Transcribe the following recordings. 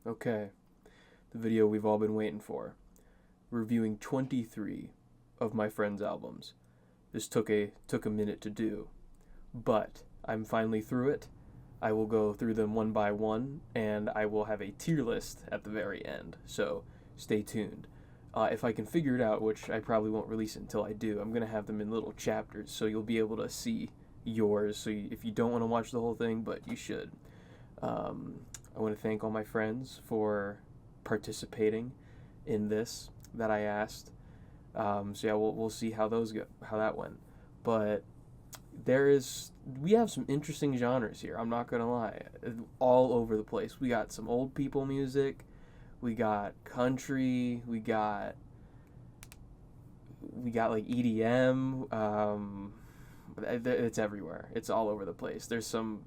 Okay, the video we've all been waiting for. Reviewing 23 of my friends' albums. This took a minute to do, but I'm finally through it. I will go through them one by one, and I will have a tier list at the very end, so stay tuned. If I can figure it out, which I probably won't release it until I do, I'm going to have them in little chapters, so you'll be able to see yours, so if you don't want to watch the whole thing, but you should. I want to thank all my friends for participating in this that I asked. So yeah, we'll see how that went. But we have some interesting genres here. I'm not gonna lie, all over the place. We got some old people music, we got country, we got like EDM. It's everywhere. It's all over the place. There's some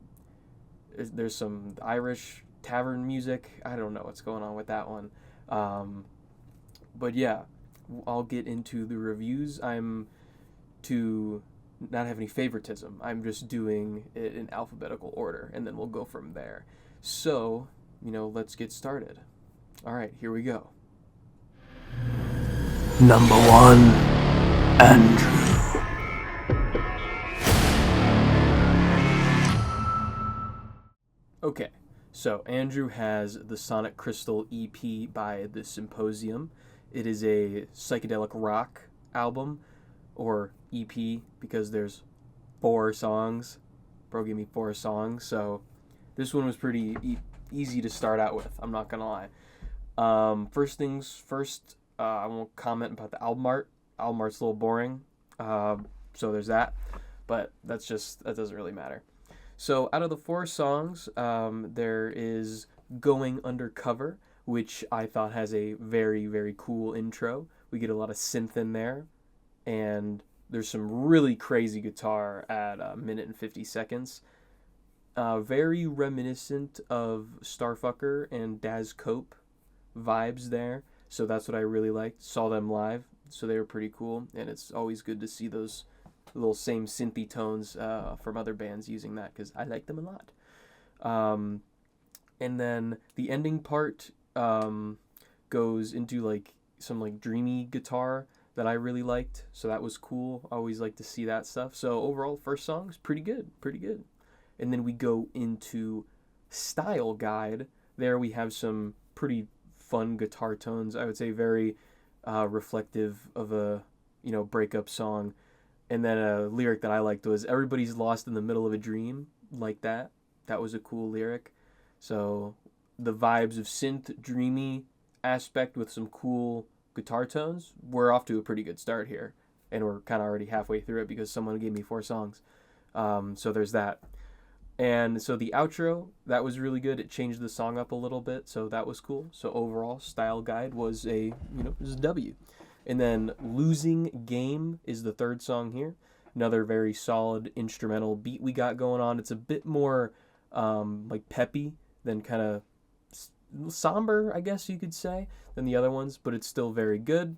Irish tavern music. I don't know what's going on with that one. But yeah, I'll get into the reviews. I'm to not have any favoritism. I'm just doing it in alphabetical order, and then we'll go from there. So, let's get started. All right, here we go. Number 1, Andrew. Okay, so Andrew has the Sonic Crystal EP by The Symposium. It is a psychedelic rock album, or EP, because there's 4 songs. Bro gave me 4 songs, so this one was pretty easy to start out with, I'm not gonna lie. First things first, I won't comment about the album art. Album art's a little boring, so there's that, but that doesn't really matter. So out of the 4 songs, there is Going Undercover, which I thought has a very, very cool intro. We get a lot of synth in there, and there's some really crazy guitar at a minute and 50 seconds. Very reminiscent of Starfucker and Daz Cope vibes there, so that's what I really liked. Saw them live, so they were pretty cool, and it's always good to see those little same synthy tones from other bands using that, because I like them a lot. And then the ending part goes into like some dreamy guitar that I really liked, so that was cool. I always like to see that stuff. So overall, first song is pretty good. And then we go into Style Guide. There we have some pretty fun guitar tones. I would say very reflective of a breakup song. And then a lyric that I liked was "Everybody's lost in the middle of a dream," like that. That was a cool lyric. So the vibes of synth, dreamy aspect with some cool guitar tones, we're off to a pretty good start here. And we're kind of already halfway through it because someone gave me 4 songs. So there's that. And so the outro, that was really good. It changed the song up a little bit, so that was cool. So overall, Style Guide was a W. And then Losing Game is the 3rd song here. Another very solid instrumental beat we got going on. It's a bit more peppy than kind of somber, I guess you could say, than the other ones, but it's still very good.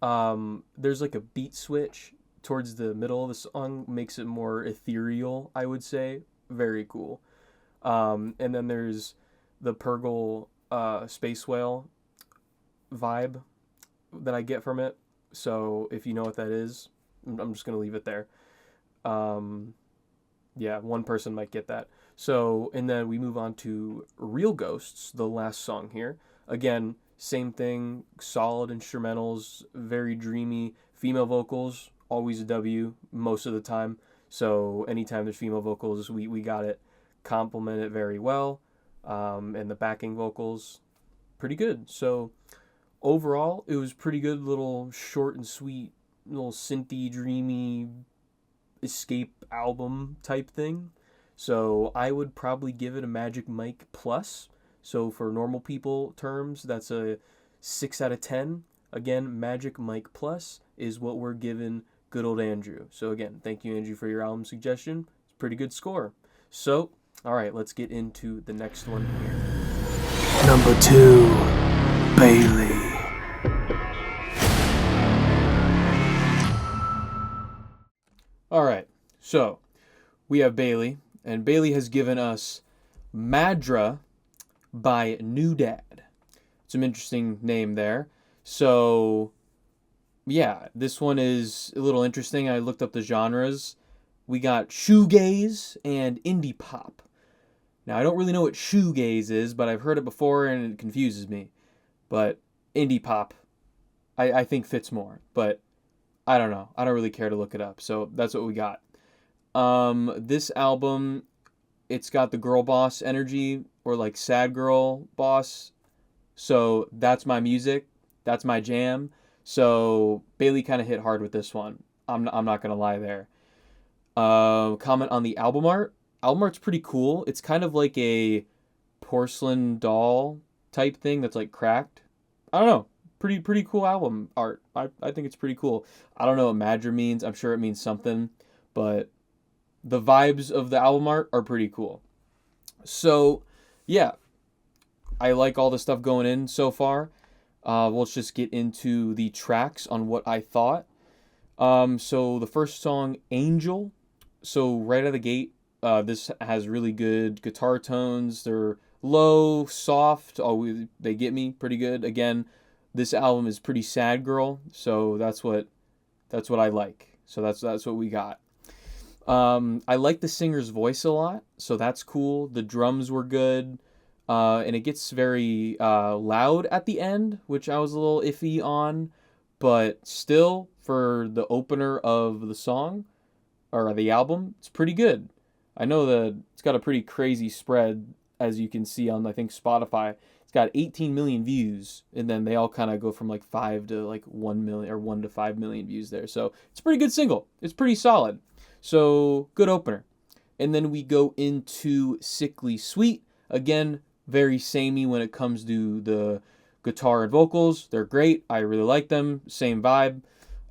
There's like a beat switch towards the middle of the song, makes it more ethereal, I would say. Very cool. And then there's the Purgle Space Whale vibe that I get from it. So if you know what that is, I'm just going to leave it there. Yeah, one person might get that. So, and then we move on to Real Ghosts, the last song here. Again, same thing, solid instrumentals, very dreamy. Female vocals, always a W most of the time. So anytime there's female vocals, we got it. Complement it very well. And the backing vocals, pretty good. So overall, it was pretty good, little short and sweet, little synthy, dreamy escape album type thing. So I would probably give it a Magic Mike plus. So for normal people terms, that's a 6 out of 10. Again, Magic Mike plus is what we're giving good old Andrew. So again, thank you, Andrew, for your album suggestion. It's a pretty good score. So, all right, let's get into the next one here. Number 2, Bailey. All right, so we have Bailey, and Bailey has given us Madra by New Dad. Some interesting name there. So, yeah, this one is a little interesting. I looked up the genres. We got shoegaze and indie pop. Now, I don't really know what shoegaze is, but I've heard it before and it confuses me. But indie pop, I think fits more. But I don't know. I don't really care to look it up. So that's what we got. This album, it's got the girl boss energy or like sad girl boss. So that's my music. That's my jam. So Bailey kind of hit hard with this one. I'm not going to lie there. Comment on the album art. Album art's pretty cool. It's kind of like a porcelain doll type thing that's like cracked. I don't know. Pretty cool album art. I think it's pretty cool. I don't know what Madra means. I'm sure it means something, but the vibes of the album art are pretty cool. So, yeah, I like all the stuff going in so far. Let's just get into the tracks on what I thought. So the first song, Angel. So right out of the gate, this has really good guitar tones. They're low, soft. Oh, they get me pretty good. Again, this album is pretty sad girl, so that's what I like. So that's what we got. I like the singer's voice a lot, so that's cool. The drums were good, and it gets very loud at the end, which I was a little iffy on, but still, for the opener of the song or the album, it's pretty good. I know that it's got a pretty crazy spread, as you can see on, I think, Spotify. It's got 18 million views, and then they all kind of go from like 5 to like 1 million or 1 to 5 million views there. So it's a pretty good single. It's pretty solid. So good opener. And then we go into Sickly Sweet. Again, very samey when it comes to the guitar and vocals. They're great. I really like them. Same vibe.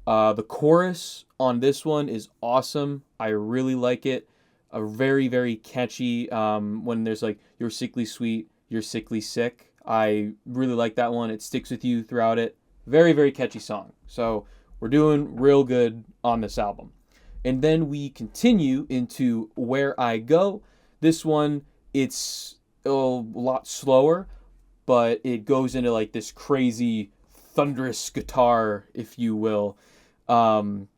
The chorus on this one is awesome. I really like it. Very, very catchy. When there's like, you're sickly sweet, you're sickly sick. I really like that one. It sticks with you throughout it. Very, very catchy song. So we're doing real good on this album. And then we continue into Where I Go. This one, it's a lot slower, but it goes into like this crazy thunderous guitar, if you will. And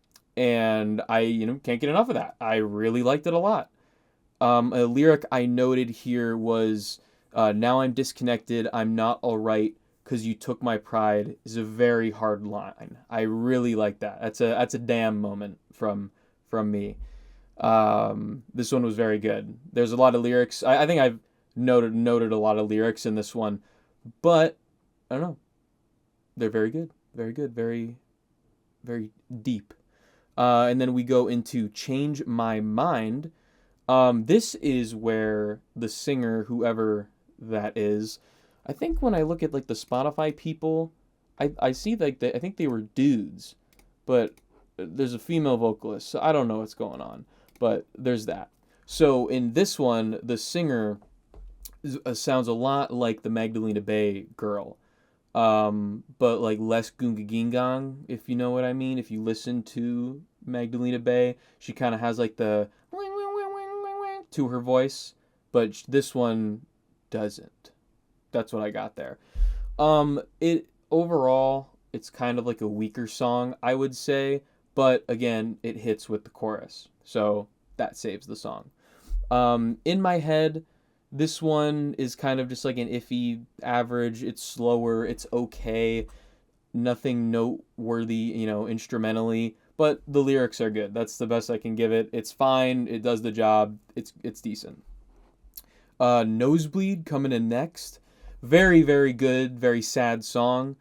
I can't get enough of that. I really liked it a lot. A lyric I noted here was, now I'm disconnected, I'm not alright, because you took my pride, is a very hard line. I really like that. That's a damn moment from me. This one was very good. There's a lot of lyrics. I think I've noted a lot of lyrics in this one, but I don't know. They're very good. Very good. Very, very deep. And then we go into Change My Mind. This is where the singer, whoever that is, I think when I look at like the Spotify people, I see like I think they were dudes, but there's a female vocalist, so I don't know what's going on, but there's that. So in this one, the singer sounds a lot like the Magdalena Bay girl, but like less gunga gingang, if you know what I mean. If you listen to Magdalena Bay, she kind of has like the to her voice, but this one doesn't. That's what I got there. It overall, it's kind of like a weaker song, I would say, but again, it hits with the chorus, so that saves the song. In my head, this one is kind of just like an iffy average. It's slower. It's okay. Nothing noteworthy, instrumentally, but the lyrics are good. That's the best I can give it. It's fine. It does the job. It's decent. Nosebleed coming in next. Very, very good. Very sad song.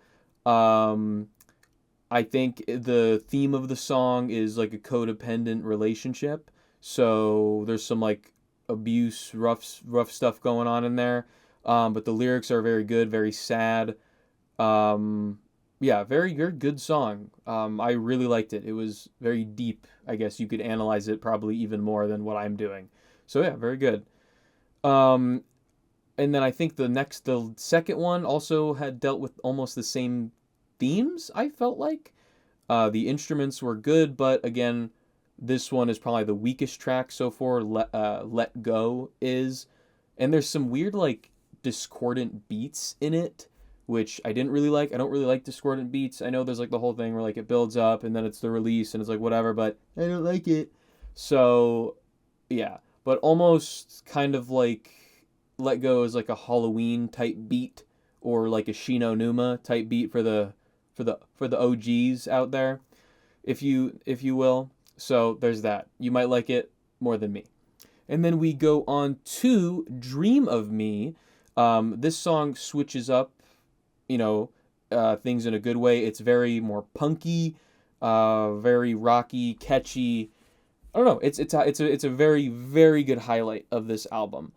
I think the theme of the song is like a codependent relationship. So there's some like abuse, rough stuff going on in there. But the lyrics are very good, very sad. Yeah, very good song. I really liked it. It was very deep. I guess you could analyze it probably even more than what I'm doing. So yeah, very good. And then I think the second one also had dealt with almost the same themes, I felt like. The instruments were good, but again, this one is probably the weakest track so far. Let Go is. And there's some weird like discordant beats in it, which I didn't really like. I don't really like discordant beats. I know there's like the whole thing where like it builds up and then it's the release and it's like whatever, but I don't like it. So yeah, but almost kind of like Let Go is like a Halloween type beat or like a Shino Numa type beat for the OGs out there, if you will. So there's that. You might like it more than me. And then we go on to Dream of Me. This song switches up, you know, things in a good way. It's very more punky, very rocky, catchy. I don't know. It's a very very good highlight of this album.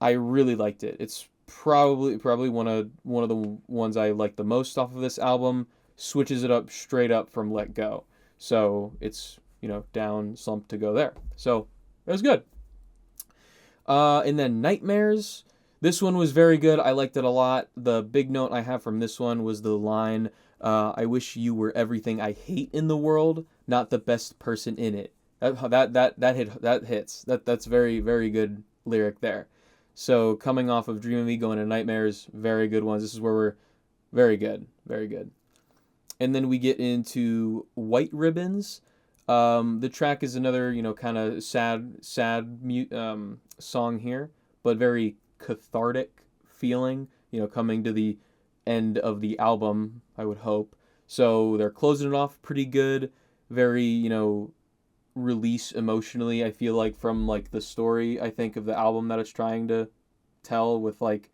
I really liked it. It's probably one of the ones I like the most off of this album. Switches it up straight up from Let Go. So it's, down slump to go there. So it was good. And then Nightmares. This one was very good. I liked it a lot. The big note I have from this one was the line, "I wish you were everything I hate in the world, not the best person in it." That hits. That's very very good lyric there. So coming off of Dream of Me going to Nightmares, very good ones. This is where we're very good, very good. And then we get into White Ribbons. The track is another, kind of sad song here, but very cathartic feeling, coming to the end of the album, I would hope. So they're closing it off pretty good, very, release emotionally, I feel like, from like the story, I think, of the album that it's trying to tell with like,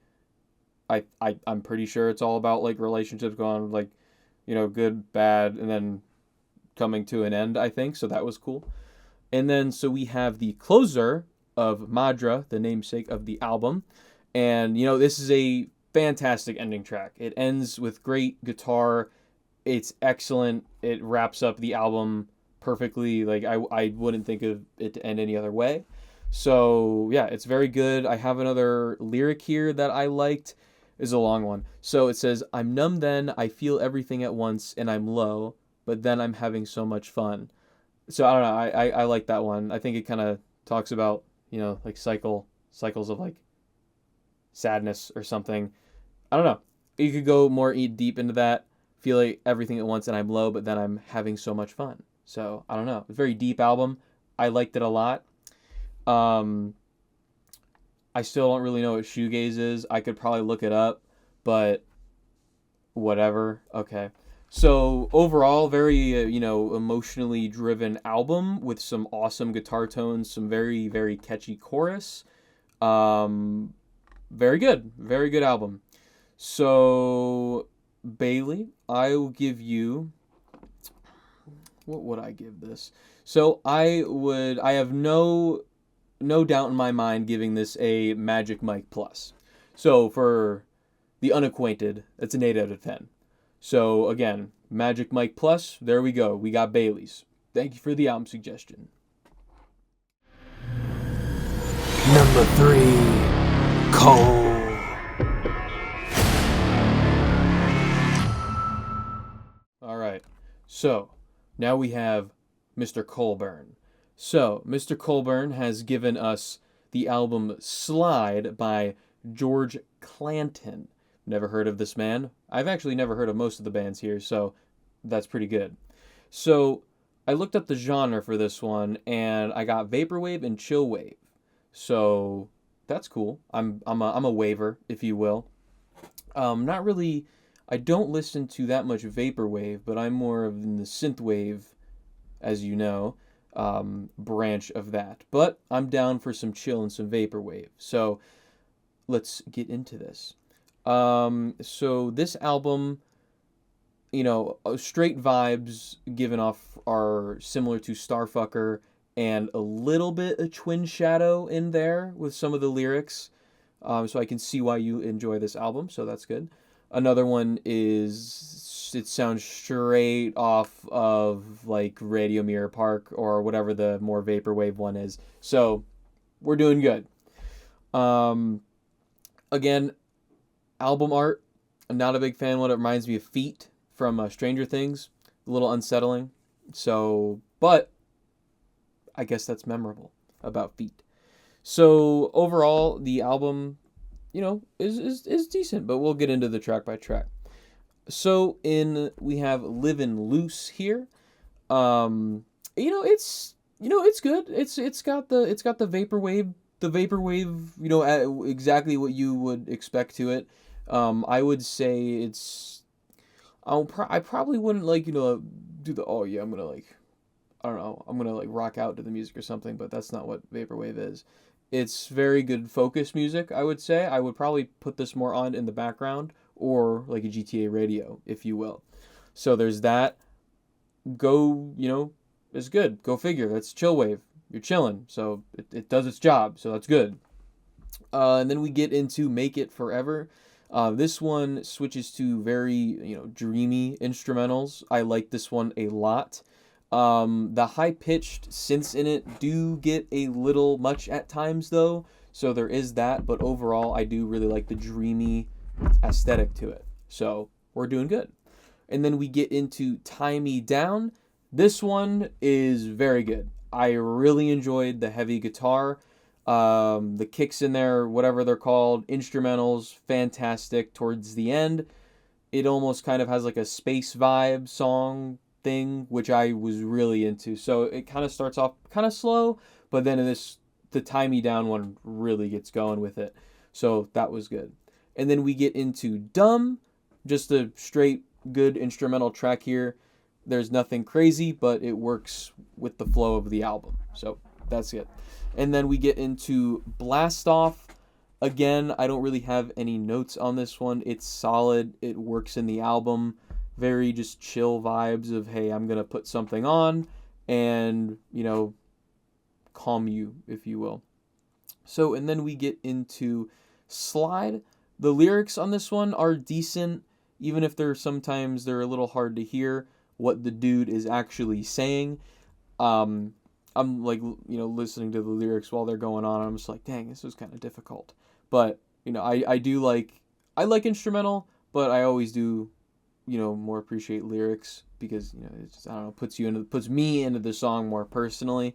I'm pretty sure it's all about like relationships going like, good, bad, and then coming to an end, I think. So that was cool. And then so we have the closer of Madra, the namesake of the album. And, this is a fantastic ending track. It ends with great guitar. It's excellent. It wraps up the album perfectly. Like, I wouldn't think of it to end any other way. So, yeah, it's very good. I have another lyric here that I liked. Is a long one. So it says, "I'm numb then, I feel everything at once, and I'm low, but then I'm having so much fun." So I don't know, I like that one. I think it kind of talks about, like cycles of like sadness or something. I don't know. You could go more deep into that. Feel like everything at once and I'm low, but then I'm having so much fun. So I don't know. It's a very deep album. I liked it a lot. I still don't really know what shoegaze is. I could probably look it up, but whatever. Okay. So overall, very emotionally driven album with some awesome guitar tones, some very very catchy chorus. Very good album. So Bailey, I will give you. What would I give this? So I have no doubt in my mind giving this a Magic Mike Plus. So for the unacquainted, it's an 8 out of 10. So again, Magic Mike Plus, there we go. We got Bailey's. Thank you for the album suggestion. Number 3, Cole. All right. So now we have Mr. Colburn. So, Mr. Colburn has given us the album Slide by George Clanton. Never heard of this man. I've actually never heard of most of the bands here, so that's pretty good. So, I looked up the genre for this one, and I got vaporwave and chillwave. So, that's cool. I'm a waver, if you will. Not really. I don't listen to that much vaporwave, but I'm more of in the synthwave, as you know. Branch of that. But I'm down for some chill and some vaporwave. So let's get into this. So this album, straight vibes given off are similar to Starfucker and a little bit of Twin Shadow in there with some of the lyrics. So I can see why you enjoy this album. So that's good. Another one is, it sounds straight off of like Radio Mirror Park or whatever the more vaporwave one is. So we're doing good. Again, album art, I'm not a big fan of what it reminds me of Feet from Stranger Things. A little unsettling. So, but I guess that's memorable about Feet. So overall, the album, is decent, but we'll get into the track by track. So we have Livin' Loose here. Um, it's good. It's got the vaporwave. Exactly what you would expect to it. I would say I probably wouldn't do the, oh yeah, I'm gonna I don't know, I'm gonna rock out to the music or something, but that's not what vaporwave is. It's very good focus music, I would say. I would probably put this more on in the background or like a GTA radio, if you will. So there's that. Go, it's good. Go figure. That's chill wave. You're chilling, so it does its job. So that's good. And then we get into Make It Forever. This one switches to very dreamy instrumentals. I like this one a lot. The high pitched synths in it do get a little much at times though, so there is that. But overall, I do really like the dreamy aesthetic to it. So we're doing good. And then we get into Tie Me Down. This one is very good. I really enjoyed the heavy guitar, the kicks in there, whatever they're called, instrumentals, fantastic towards the end. It almost kind of has like a space vibe song thing, which I was really into. So it kind of starts off kind of slow, but then the Tie Me Down one really gets going with it. So that was good. And then we get into Dumb, just a straight good instrumental track here. There's nothing crazy, but it works with the flow of the album. So that's it. And then we get into Blast Off. Again, I don't really have any notes on this one. It's solid. It works in the album. Very just chill vibes of, hey, I'm going to put something on and, calm you, if you will. So, and then we get into Slide. The lyrics on this one are decent, even if sometimes they're a little hard to hear what the dude is actually saying. I'm listening to the lyrics while they're going on. And I'm just like, dang, this was kind of difficult. But I like instrumental, but I always do, more appreciate lyrics because it just, I don't know, puts me into the song more personally.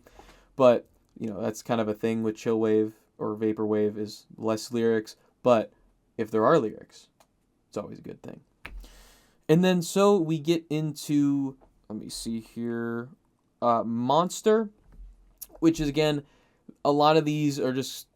But that's kind of a thing with chillwave or vaporwave is less lyrics. But if there are lyrics, it's always a good thing. And then so we get into, let me see here, Monster, which is, again, a lot of these are just,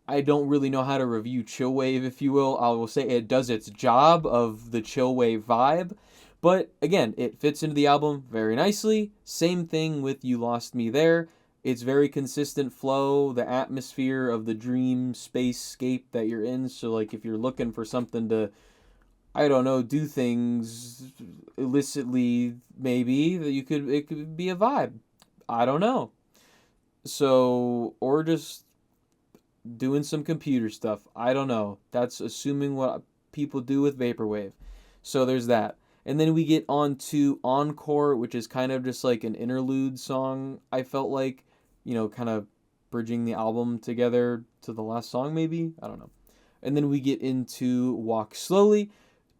I don't really know how to review chillwave, if you will. I will say it does its job of the chillwave vibe. But again, it fits into the album very nicely. Same thing with You Lost Me There. It's very consistent flow, the atmosphere of the dream spacescape that you're in. So if you're looking for something to, I don't know, do things illicitly, maybe, it could be a vibe. I don't know. So, or just doing some computer stuff. I don't know. That's assuming what people do with vaporwave. So there's that. And then we get on to Encore, which is kind of just like an interlude song, I felt like, kind of bridging the album together to the last song, maybe? I don't know. And then we get into Walk Slowly.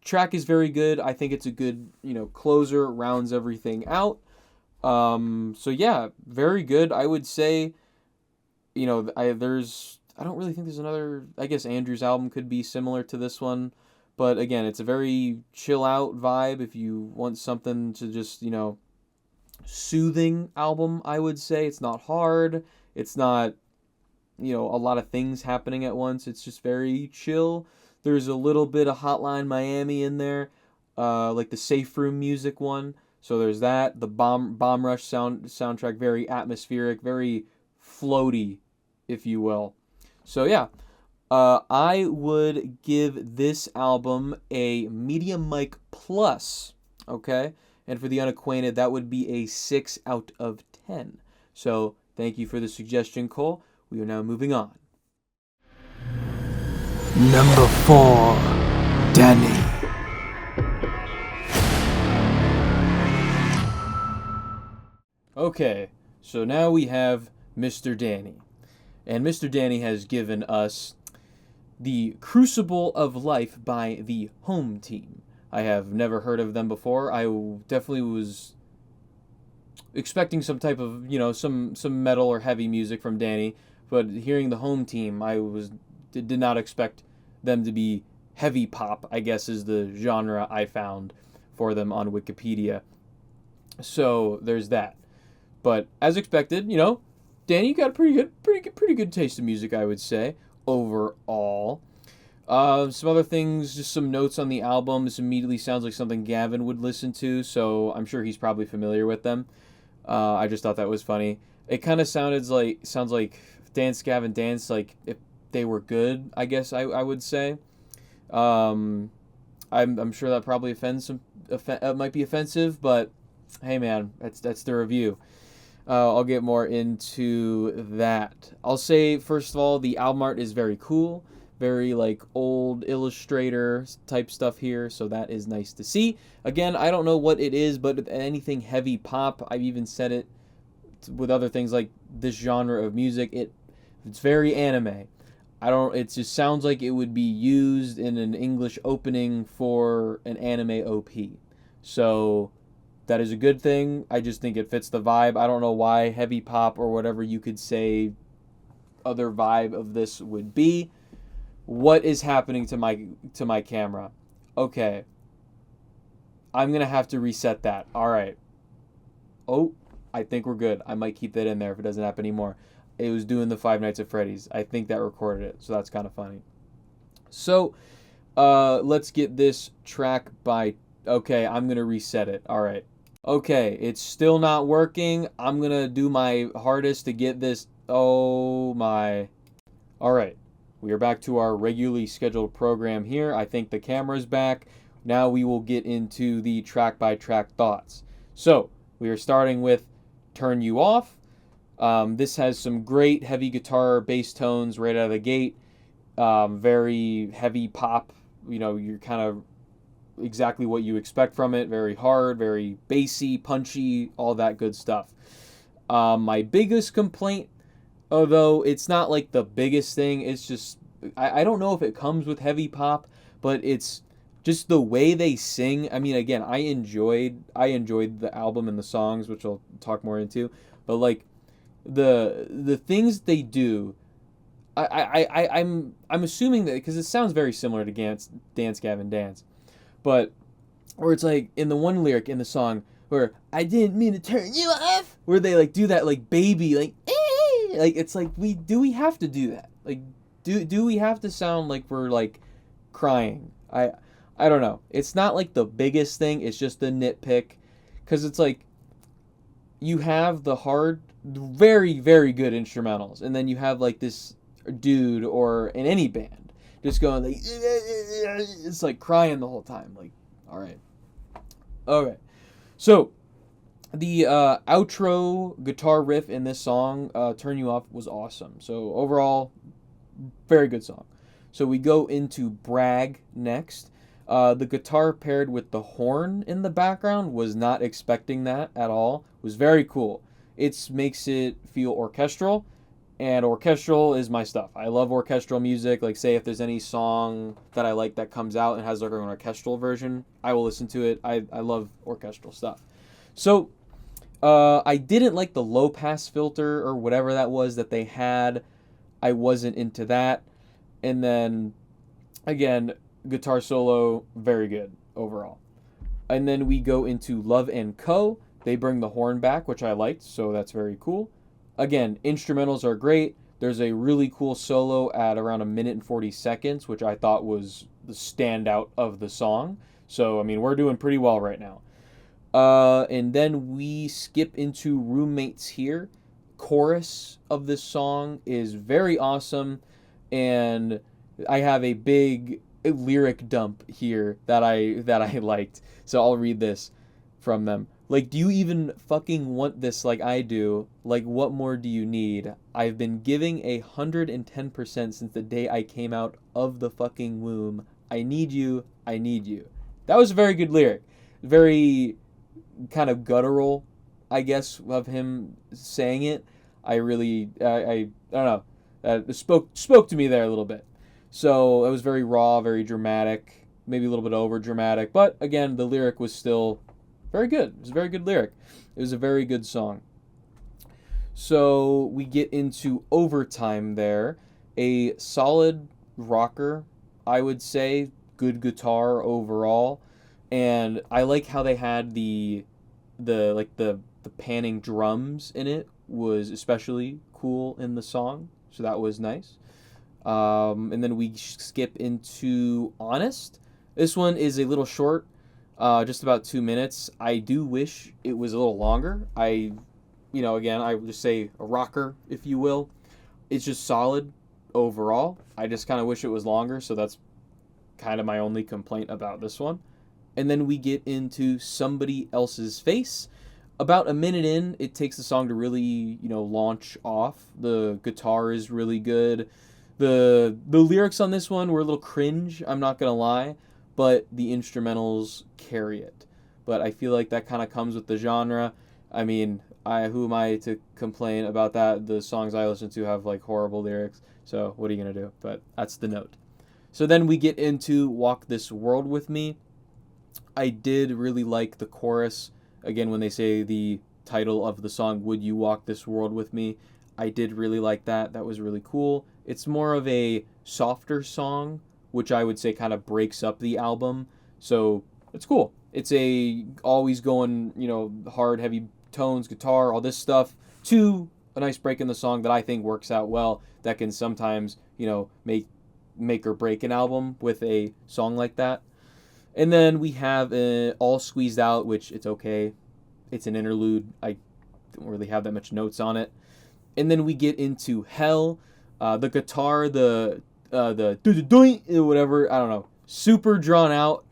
Track is very good. I think it's a good, closer, rounds everything out. So yeah, very good. I would say, I don't really think there's another, I guess Andrew's album could be similar to this one. But again, it's a very chill out vibe if you want something to just, soothing album, I would say. It's not hard. It's not, a lot of things happening at once. It's just very chill. There's a little bit of Hotline Miami in there, like the Safe Room music one. So there's that. The Bomb Rush soundtrack, very atmospheric, very floaty, if you will. So yeah, I would give this album a medium mic plus, okay? And for the unacquainted, that would be a 6 out of 10. So thank you for the suggestion, Cole. We are now moving on. Number 4, Danny. Okay, so now we have Mr. Danny. And Mr. Danny has given us The Crucible of Life by the Home Team. I have never heard of them before. I definitely was expecting some type of, some metal or heavy music from Danny, but hearing the Home Team, I did not expect them to be heavy pop, I guess is the genre I found for them on Wikipedia. So there's that. But as expected, Danny, you got a pretty good taste of music, I would say, overall. Some other things, just some notes on the album. This immediately sounds like something Gavin would listen to, so I'm sure he's probably familiar with them. I just thought that was funny. It kind of sounds like Dance Gavin Dance, like if they were good, I guess I would say. I'm sure that probably offends might be offensive, but hey man, that's the review. I'll get more into that. I'll say first of all, the album art is very cool, very like old Illustrator type stuff here, so that is nice to see. Again, I don't know what it is, but anything heavy pop, I've even said it with other things like this genre of music, it's very anime. It just sounds like it would be used in an English opening for an anime OP. So that is a good thing. I just think it fits the vibe. I don't know why heavy pop or whatever you could say other vibe of this would be. What is happening to my camera? Okay. I'm going to have to reset that. All right. Oh, I think we're good. I might keep that in there if it doesn't happen anymore. It was doing the Five Nights at Freddy's. I think that recorded it, so that's kind of funny. So, let's get this track by... Okay, I'm going to reset it. All right. Okay, it's still not working. I'm going to do my hardest to get this... Oh, my... All right. We are back to our regularly scheduled program here. I think the camera's back. Now we will get into the track-by-track thoughts. So, we are starting with Turn You Off. This has some great heavy guitar bass tones right out of the gate. Very heavy pop. You're kind of exactly what you expect from it. Very hard, very bassy, punchy, all that good stuff. My biggest complaint, although it's not like the biggest thing, it's just I don't know if it comes with heavy pop, but it's just the way they sing. I mean, again, I enjoyed the album and the songs, which I'll talk more into, but like the things they do, I'm assuming that because it sounds very similar to Dance Gavin Dance, but where it's like in the one lyric in the song where I didn't mean to turn you off, where they like do that like baby like like it's like we have to do that, like do we have to sound like we're like crying? I don't know. It's not like the biggest thing. It's just the nitpick, because it's like you have the hard, very very good instrumentals, and then you have like this dude or in any band just going like it's like crying the whole time. Like, all right, okay. So the outro guitar riff in this song, "Turn You Off," was awesome. So overall, very good song. So we go into Brag next. The guitar paired with the horn in the background, was not expecting that at all. It was very cool. It makes it feel orchestral, and orchestral is my stuff. I love orchestral music. Like, say if there's any song that I like that comes out and has like an orchestral version, I will listen to it. I love orchestral stuff. So I didn't like the low pass filter or whatever that was that they had. I wasn't into that. And then again, guitar solo, very good overall. And then we go into Love and Co. They bring the horn back, which I liked, so that's very cool. Again, instrumentals are great. There's a really cool solo at around 1:40, which I thought was the standout of the song. So, I mean, we're doing pretty well right now. And then we skip into Roommates here. Chorus of this song is very awesome, and I have a big lyric dump here that I liked. So I'll read this from them. Like, do you even fucking want this like I do? Like, what more do you need? I've been giving 110% since the day I came out of the fucking womb. I need you. I need you. That was a very good lyric. Very kind of guttural, I guess, of him saying it. I don't know. It spoke to me there a little bit. So it was very raw, very dramatic, maybe a little bit over dramatic. But again, the lyric was still very good. It was a very good lyric. It was a very good song. So we get into Overtime there. A solid rocker. I would say. Good guitar overall. And I like how they had the panning drums in it was especially cool in the song. So that was nice. And then we skip into Honest. This one is a little short, just about 2 minutes. I do wish it was a little longer. Again, I would just say a rocker, if you will. It's just solid overall. I just kind of wish it was longer, so that's kind of my only complaint about this one. And then we get into Somebody Else's Face. About a minute in, it takes the song to really, launch off. The guitar is really good. The lyrics on this one were a little cringe, I'm not going to lie, but the instrumentals carry it. But I feel like that kind of comes with the genre. I mean, who am I to complain about that? The songs I listen to have like horrible lyrics, so what are you going to do? But that's the note. So then we get into Walk This World With Me. I did really like the chorus. Again, when they say the title of the song, Would You Walk This World With Me? I did really like that. That was really cool. It's more of a softer song, which I would say kind of breaks up the album. So it's cool. It's always going, hard, heavy tones, guitar, all this stuff, to a nice break in the song that I think works out well. That can sometimes, make or break an album with a song like that. And then we have All Squeezed Out, which it's okay. It's an interlude. I don't really have that much notes on it. And then we get into Hell. The guitar, the whatever, I don't know, super drawn out,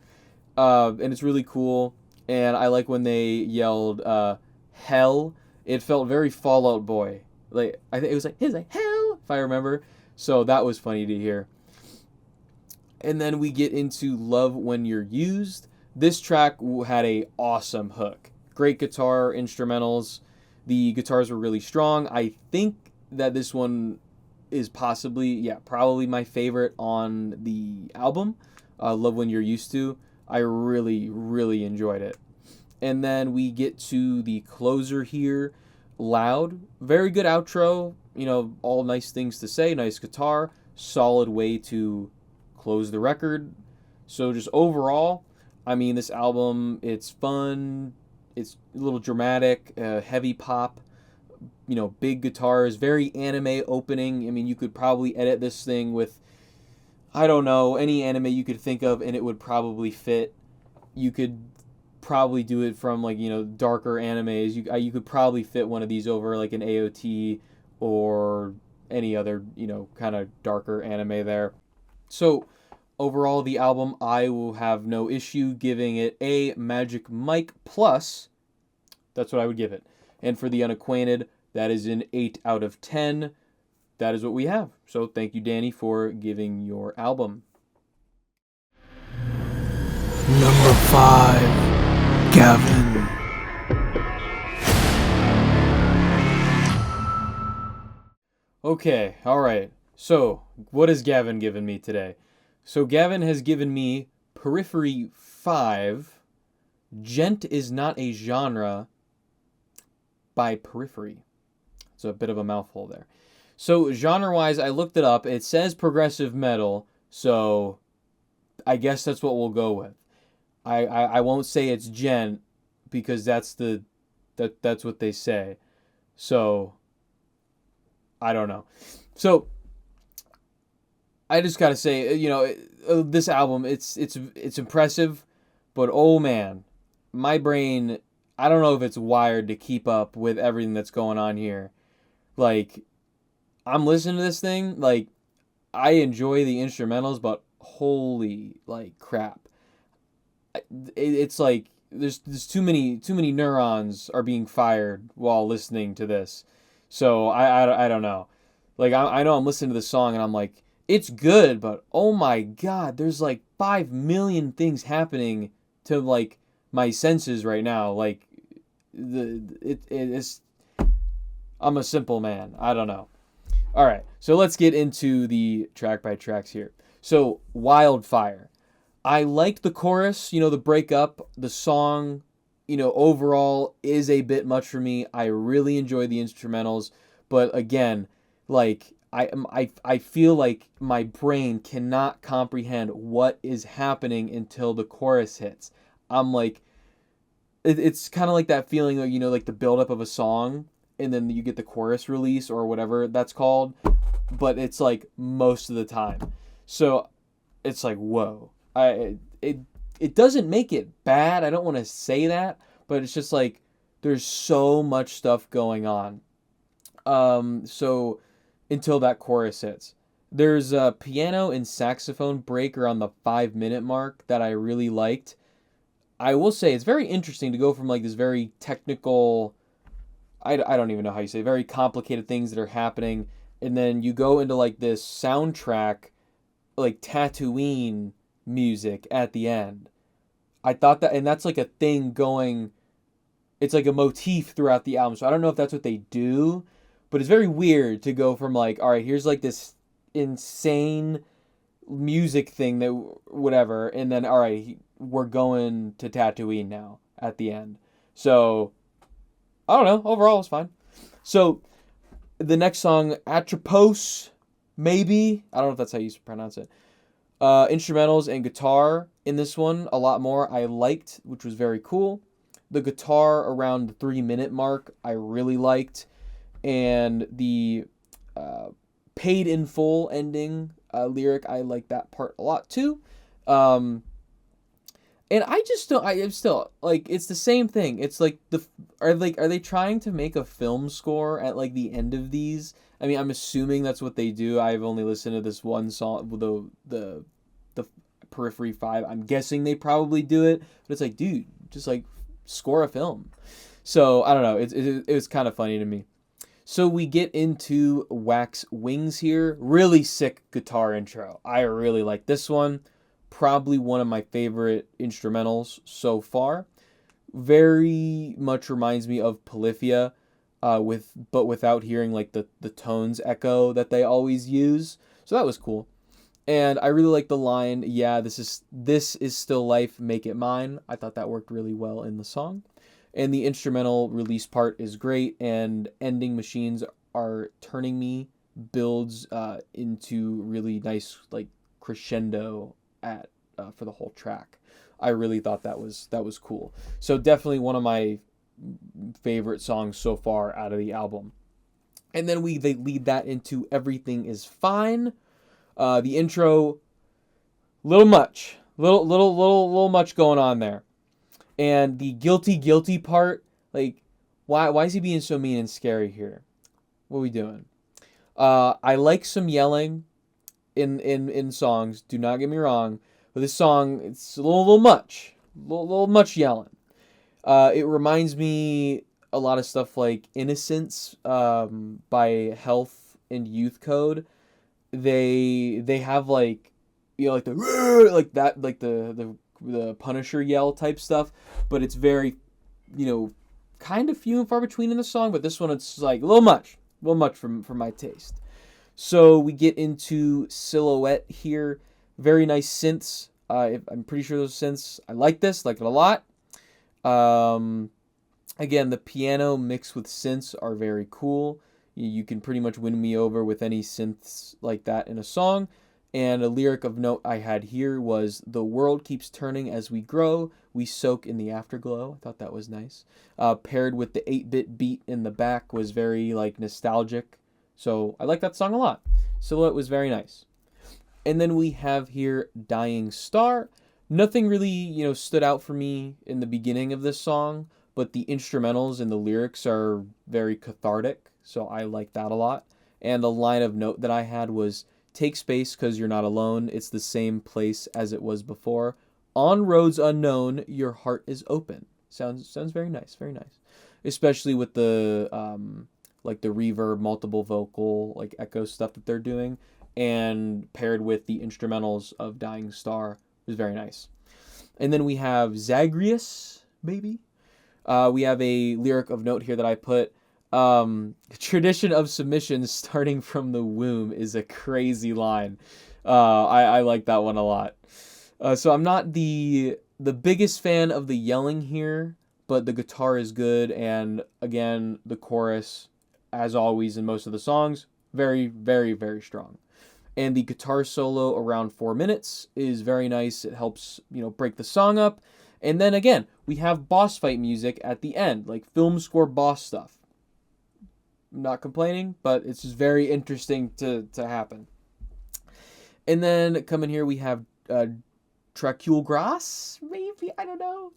and it's really cool. And I like when they yelled Hell. It felt very Fall Out Boy. Like I think it was like Hell, if I remember. So that was funny to hear. And then we get into Love When You're Used. This track had a awesome hook. Great guitar, instrumentals. The guitars were really strong. I think that this one is probably my favorite on the album. Love When You're Used To. I really, really enjoyed it. And then we get to the closer here, Loud. Very good outro. All nice things to say. Nice guitar. Solid way to close the record. So just overall, this album, it's fun, it's a little dramatic, heavy pop, big guitars, very anime opening. You could probably edit this thing with, I don't know, any anime you could think of, and it would probably fit. You could probably do it from darker animes. You could probably fit one of these over like an AOT or any other kind of darker anime there. So overall, the album, I will have no issue giving it a Magic Mike plus. That's what I would give it. And for the unacquainted, that is an 8 out of 10. That is what we have. So thank you, Danny, for giving your album. Number 5, Gavin. Okay, alright. So, what has Gavin given me today? So Gavin has given me Periphery 5, Gent Is Not a Genre by Periphery. It's a bit of a mouthful there. So genre-wise, I looked it up. It says progressive metal, so I guess that's what we'll go with. I won't say it's Gent because that's what they say. So I don't know. So I just gotta say, this album, it's impressive, but oh man, my brain, I don't know if it's wired to keep up with everything that's going on here. Like, I'm listening to this thing, like, I enjoy the instrumentals, but holy, like, crap. It's like, there's too many neurons are being fired while listening to this. So, I don't know. Like, I know I'm listening to the song, and I'm like, it's good, but oh my god, there's like 5 million things happening to like my senses right now. Like it's I'm a simple man. I don't know. All right, so let's get into the track by tracks here. So Wildfire, I liked the chorus. The breakup, the song. Overall is a bit much for me. I really enjoy the instrumentals, but again, like I feel like my brain cannot comprehend what is happening until the chorus hits. I'm like, it's kind of like that feeling of, like the buildup of a song, and then you get the chorus release or whatever that's called, but it's like most of the time. So it's like, whoa. It doesn't make it bad. I don't want to say that, but it's just like there's so much stuff going on. So until that chorus hits. There's a piano and saxophone break around the 5 minute mark that I really liked. I will say it's very interesting to go from like this very technical, I don't even know how you say, very complicated things that are happening, and then you go into like this soundtrack, like Tatooine music at the end. I thought that, and that's like a thing going, it's like a motif throughout the album. So I don't know if that's what they do, but it's very weird to go from like, all right, here's like this insane music thing that whatever, and then all right, we're going to Tatooine now at the end. So I don't know. Overall, it's fine. So the next song, Atropos, maybe, I don't know if that's how you pronounce it. Instrumentals and guitar in this one, a lot more I liked, which was very cool. The guitar around the 3 minute mark, I really liked. And the paid in full ending lyric, I like that part a lot too. And I just don't. I'm still like, it's the same thing. It's like are they trying to make a film score at like the end of these? I mean, I'm assuming that's what they do. I've only listened to this one song, the Periphery 5. I'm guessing they probably do it, but it's like, dude, just like score a film. So I don't know. It was kind of funny to me. So we get into Wax Wings here. Really sick guitar intro. I really like this one. Probably one of my favorite instrumentals so far. Very much reminds me of Polyphia, but without hearing like the tones echo that they always use. So that was cool. And I really like the line, yeah, this is still life, make it mine. I thought that worked really well in the song. And the instrumental release part is great, and Ending Machines Are Turning Me builds into really nice like crescendo at for the whole track. I really thought that was cool. So definitely one of my favorite songs so far out of the album. And then they lead that into Everything Is Fine. The intro, little much much going on there. And the guilty part, like, why is he being so mean and scary here? What are we doing? I like some yelling in songs. Do not get me wrong, but this song, it's a little much yelling. It reminds me a lot of stuff like Innocence by Health and Youth Code. They have like, like the like that, like the Punisher yell type stuff, but it's very, kind of few and far between in the song. But this one, it's like a little much for my taste. So we get into Silhouette here. Very nice synths. I'm pretty sure those synths. I like this. Like it a lot. Again, the piano mixed with synths are very cool. You can pretty much win me over with any synths like that in a song. And a lyric of note I had here was, the world keeps turning as we grow. We soak in the afterglow. I thought that was nice. Paired with the 8-bit beat in the back was very like nostalgic. So I like that song a lot. Silhouette was very nice. And then we have here Dying Star. Nothing really, stood out for me in the beginning of this song, but the instrumentals and the lyrics are very cathartic. So I like that a lot. And the line of note that I had was, take space because you're not alone. It's the same place as it was before. On roads unknown, your heart is open. Sounds very nice, very nice. Especially with the like the reverb, multiple vocal, like echo stuff that they're doing, and paired with the instrumentals of Dying Star was very nice. And then we have Zagreus, maybe. We have a lyric of note here that I put. Tradition of submission starting from the womb is a crazy line. I like that one a lot. So I'm not the biggest fan of the yelling here, but the guitar is good, and again, the chorus, as always in most of the songs, Very, very, very strong. And the guitar solo around 4 minutes is very nice. It helps, break the song up. And then again, we have boss fight music at the end, like film score boss stuff. I'm not complaining, but it's just very interesting to happen. And then coming here, we have Tracule Grass, maybe? I don't know.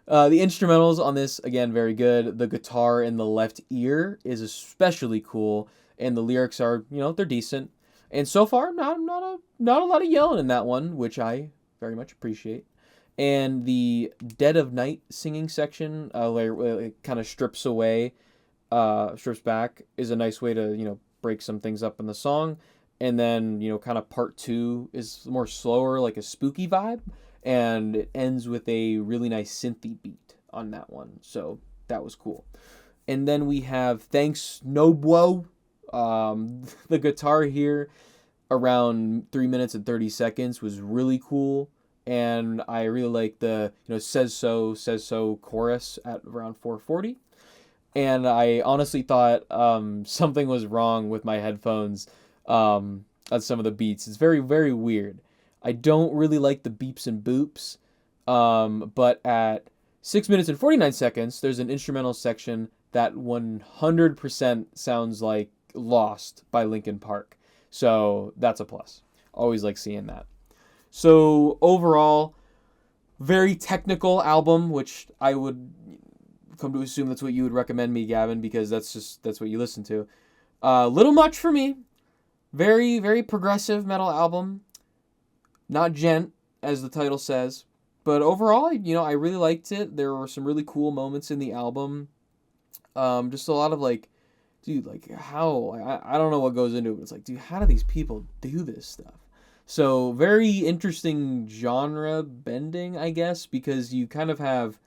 The instrumentals on this, again, very good. The guitar in the left ear is especially cool. And the lyrics are, they're decent. And so far, not a lot of yelling in that one, which I very much appreciate. And the Dead of Night singing section, where it kind of strips back, is a nice way to, break some things up in the song. And then, kind of part 2 is more slower, like a spooky vibe. And it ends with a really nice synthy beat on that one. So that was cool. And then we have Thanks Nobuo. The guitar here around 3 minutes and 30 seconds was really cool. And I really like the, says so chorus at around 4:40. And I honestly thought something was wrong with my headphones on some of the beats. It's very, very weird. I don't really like the beeps and boops. But at 6 minutes and 49 seconds, there's an instrumental section that 100% sounds like Lost by Linkin Park. So that's a plus. Always like seeing that. So overall, very technical album, which I would come to assume that's what you would recommend me, Gavin, because that's what you listen to. Little much for me. Very, very progressive metal album. Not gent, as the title says. But overall, I really liked it. There were some really cool moments in the album. Just a lot of dude, how? I don't know what goes into it, but it's like, dude, how do these people do this stuff? So, very interesting genre bending, I guess, because you kind of have,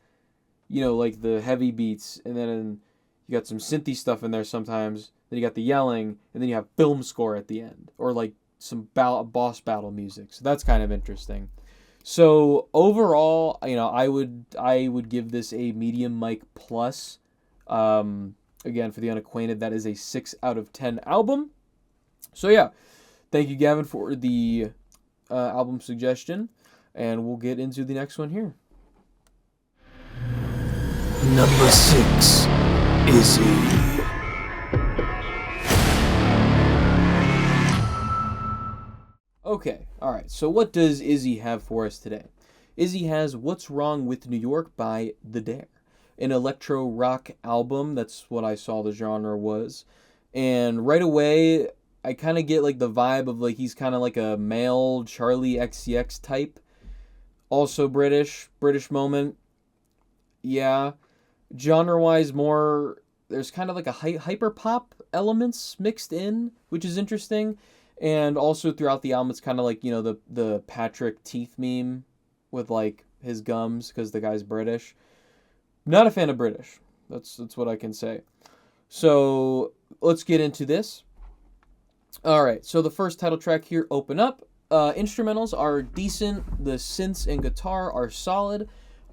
the heavy beats, and then you got some synthy stuff in there sometimes, then you got the yelling, and then you have film score at the end, or some boss battle music. So that's kind of interesting. So, overall, I would give this a medium mic plus. Again, for the unacquainted, that is a 6 out of 10 album. So yeah, thank you, Gavin, for the album suggestion. And we'll get into the next one here. Number 6, Izzy. Okay, alright, so what does Izzy have for us today? Izzy has What's Wrong with New York by The Dare. An electro rock album. That's what I saw the genre was. And right away, I kind of get the vibe of he's kind of like a male Charlie XCX type. Also British moment. Yeah. Genre-wise, more, there's kind of a hyper pop elements mixed in, which is interesting. And also throughout the album, it's kind of the Patrick teeth meme with his gums because the guy's British. Not a fan of British. That's what I can say. So let's get into this. Alright, so the first title track here, Open Up. Instrumentals are decent. The synths and guitar are solid.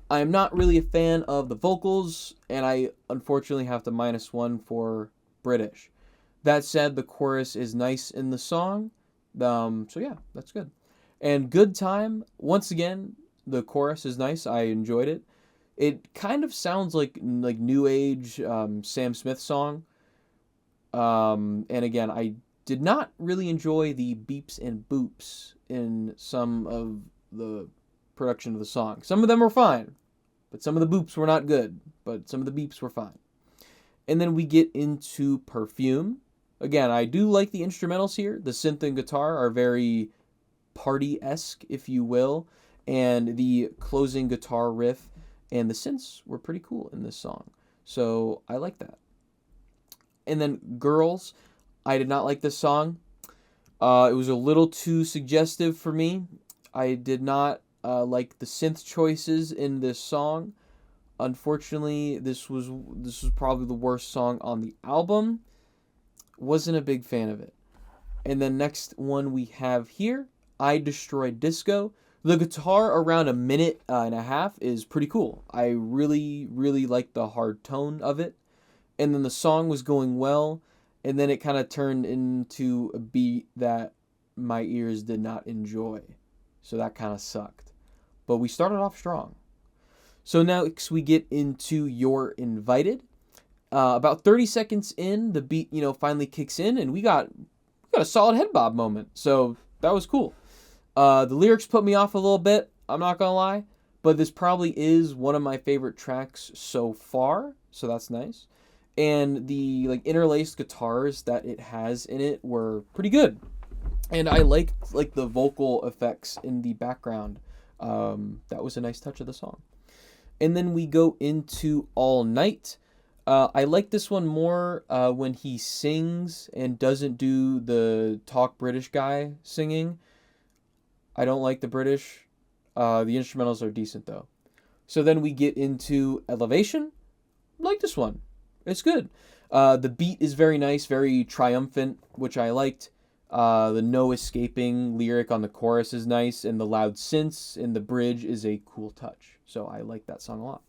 I'm not really a fan of the vocals, and I unfortunately have to -1 for British. That said, the chorus is nice in the song. So yeah, that's good. And Good Time, once again, the chorus is nice. I enjoyed it. It kind of sounds like new age Sam Smith song. And again, I did not really enjoy the beeps and boops in some of the production of the song. Some of them were fine, but some of the boops were not good, but some of the beeps were fine. And then we get into Perfume. Again, I do like the instrumentals here. The synth and guitar are very party-esque, if you will, and the closing guitar riff and the synths were pretty cool in this song. So I like that. And then Girls, I did not like this song. It was a little too suggestive for me. I did not like the synth choices in this song. Unfortunately, this was probably the worst song on the album. Wasn't a big fan of it. And then next one we have here, I Destroyed Disco. The guitar around a minute and a half is pretty cool. I really, really like the hard tone of it. And then the song was going well. and then it kind of turned into a beat that my ears did not enjoy. So that kind of sucked. But we started off strong. So next we get into You're Invited. About 30 seconds in, the beat, finally kicks in, and we got a solid head bob moment. So that was cool. The lyrics put me off a little bit, I'm not gonna lie, but this probably is one of my favorite tracks so far, so that's nice. And the interlaced guitars that it has in it were pretty good. And I liked the vocal effects in the background. That was a nice touch of the song. And then we go into All Night. I like this one more when he sings and doesn't do the talk British guy singing. I don't like the British. The instrumentals are decent though. So then we get into Elevation. I like this one. It's good. The beat is very nice, very triumphant, which I liked. The no escaping lyric on the chorus is nice, and the loud synths in the bridge is a cool touch. So I like that song a lot.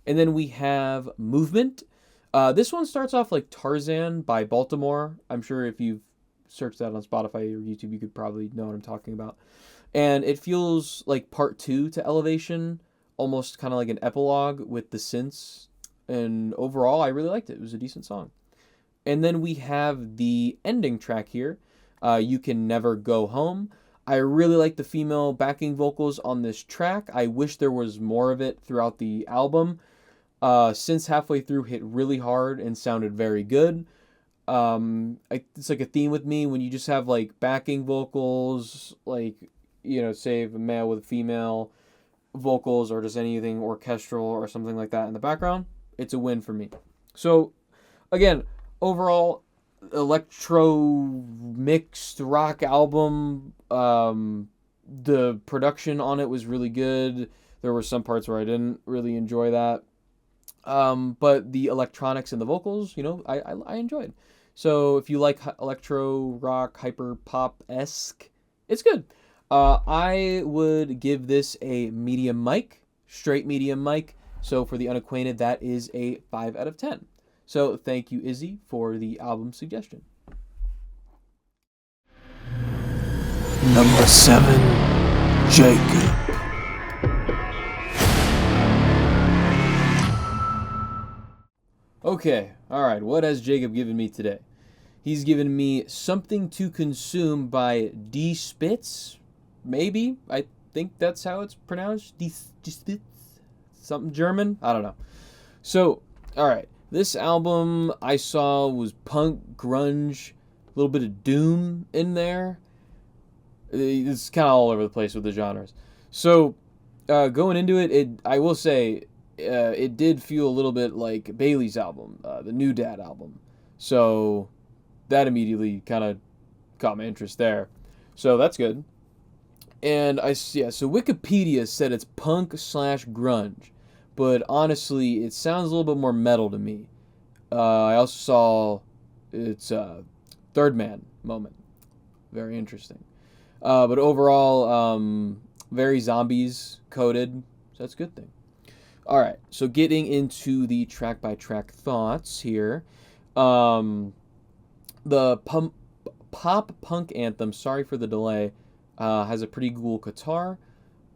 And then we have Movement. This one starts off like Tarzan by Baltimore. I'm sure if you've searched that on Spotify or YouTube, you could probably know what I'm talking about. And it feels like part 2 to Elevation, almost kind of like an epilogue with the synths. And overall, I really liked it. It was a decent song. And then we have the ending track here, You Can Never Go Home. I really like the female backing vocals on this track. I wish there was more of it throughout the album. Since halfway through hit really hard and sounded very good. It's like a theme with me when you just have like backing vocals, say a male with female vocals or just anything orchestral or something like that in the background. It's a win for me. So again, overall, electro mixed rock album. The production on it was really good. There were some parts where I didn't really enjoy that. But the electronics and the vocals, I enjoyed. So if you like electro rock, hyper pop-esque, it's good. I would give this a medium mic, straight medium mic. So for the unacquainted, that is a 5 out of 10. So thank you, Izzy, for the album suggestion. Number 7, Jacob. Okay, alright, what has Jacob given me today? He's given me Something to Consume by D. Spitz, maybe? I think that's how it's pronounced. D. Spitz? Something German? I don't know. So, alright, this album I saw was punk, grunge, a little bit of doom in there. It's kind of all over the place with the genres. So, going into it, I will say, it did feel a little bit like Bailey's album, the New Dad album. So that immediately kind of caught my interest there. So that's good. And so Wikipedia said it's punk/grunge, but honestly, it sounds a little bit more metal to me. I also saw it's Third Man moment. Very interesting. But overall, very zombies coded. So that's a good thing. All right, so getting into the track-by-track thoughts here. The pop punk anthem, sorry for the delay, has a pretty cool guitar.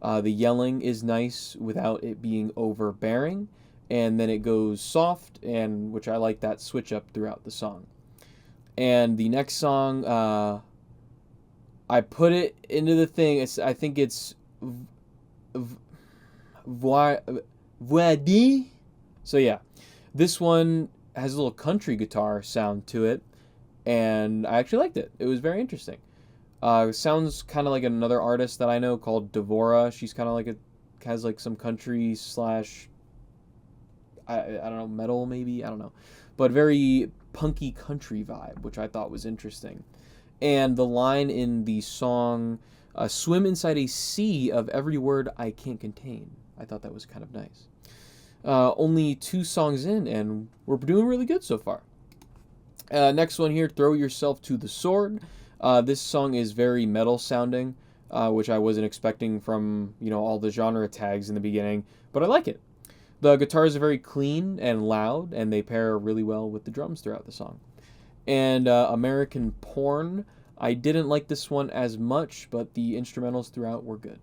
The yelling is nice without it being overbearing. And then it goes soft, which I like that switch up throughout the song. And the next song, I put it into the thing. I think it's Voix. So yeah, this one has a little country guitar sound to it, and I actually liked it. It was very interesting. It sounds kind of like another artist that I know called Devora. She's kind of has some country slash, I don't know, metal maybe, I don't know, but very punky country vibe, which I thought was interesting. And the line in the song, swim inside a sea of every word I can't contain. I thought that was kind of nice. Only 2 songs in, and we're doing really good so far. Next one here, Throw Yourself to the Sword. This song is very metal sounding, which I wasn't expecting from, all the genre tags in the beginning, but I like it. The guitars are very clean and loud, and they pair really well with the drums throughout the song. And American Porn. I didn't like this one as much, but the instrumentals throughout were good.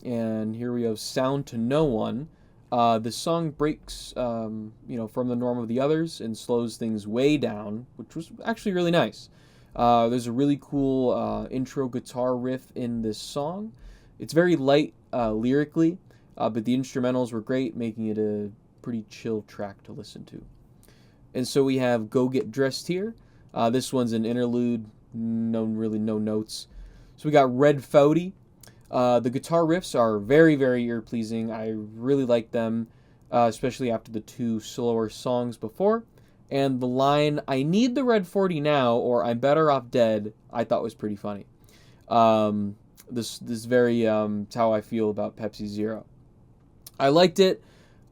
And here we have Sound to No One. The song breaks, from the norm of the others and slows things way down, which was actually really nice. There's a really cool intro guitar riff in this song. It's very light lyrically, but the instrumentals were great, making it a pretty chill track to listen to. And so we have Go Get Dressed here. This one's an interlude, no notes. So we got Red Fouty. The guitar riffs are very, very ear-pleasing. I really like them, especially after the two slower songs before. And the line, "I need the red 40 now, or I'm better off dead," I thought was pretty funny. This very it's how I feel about Pepsi Zero. I liked it.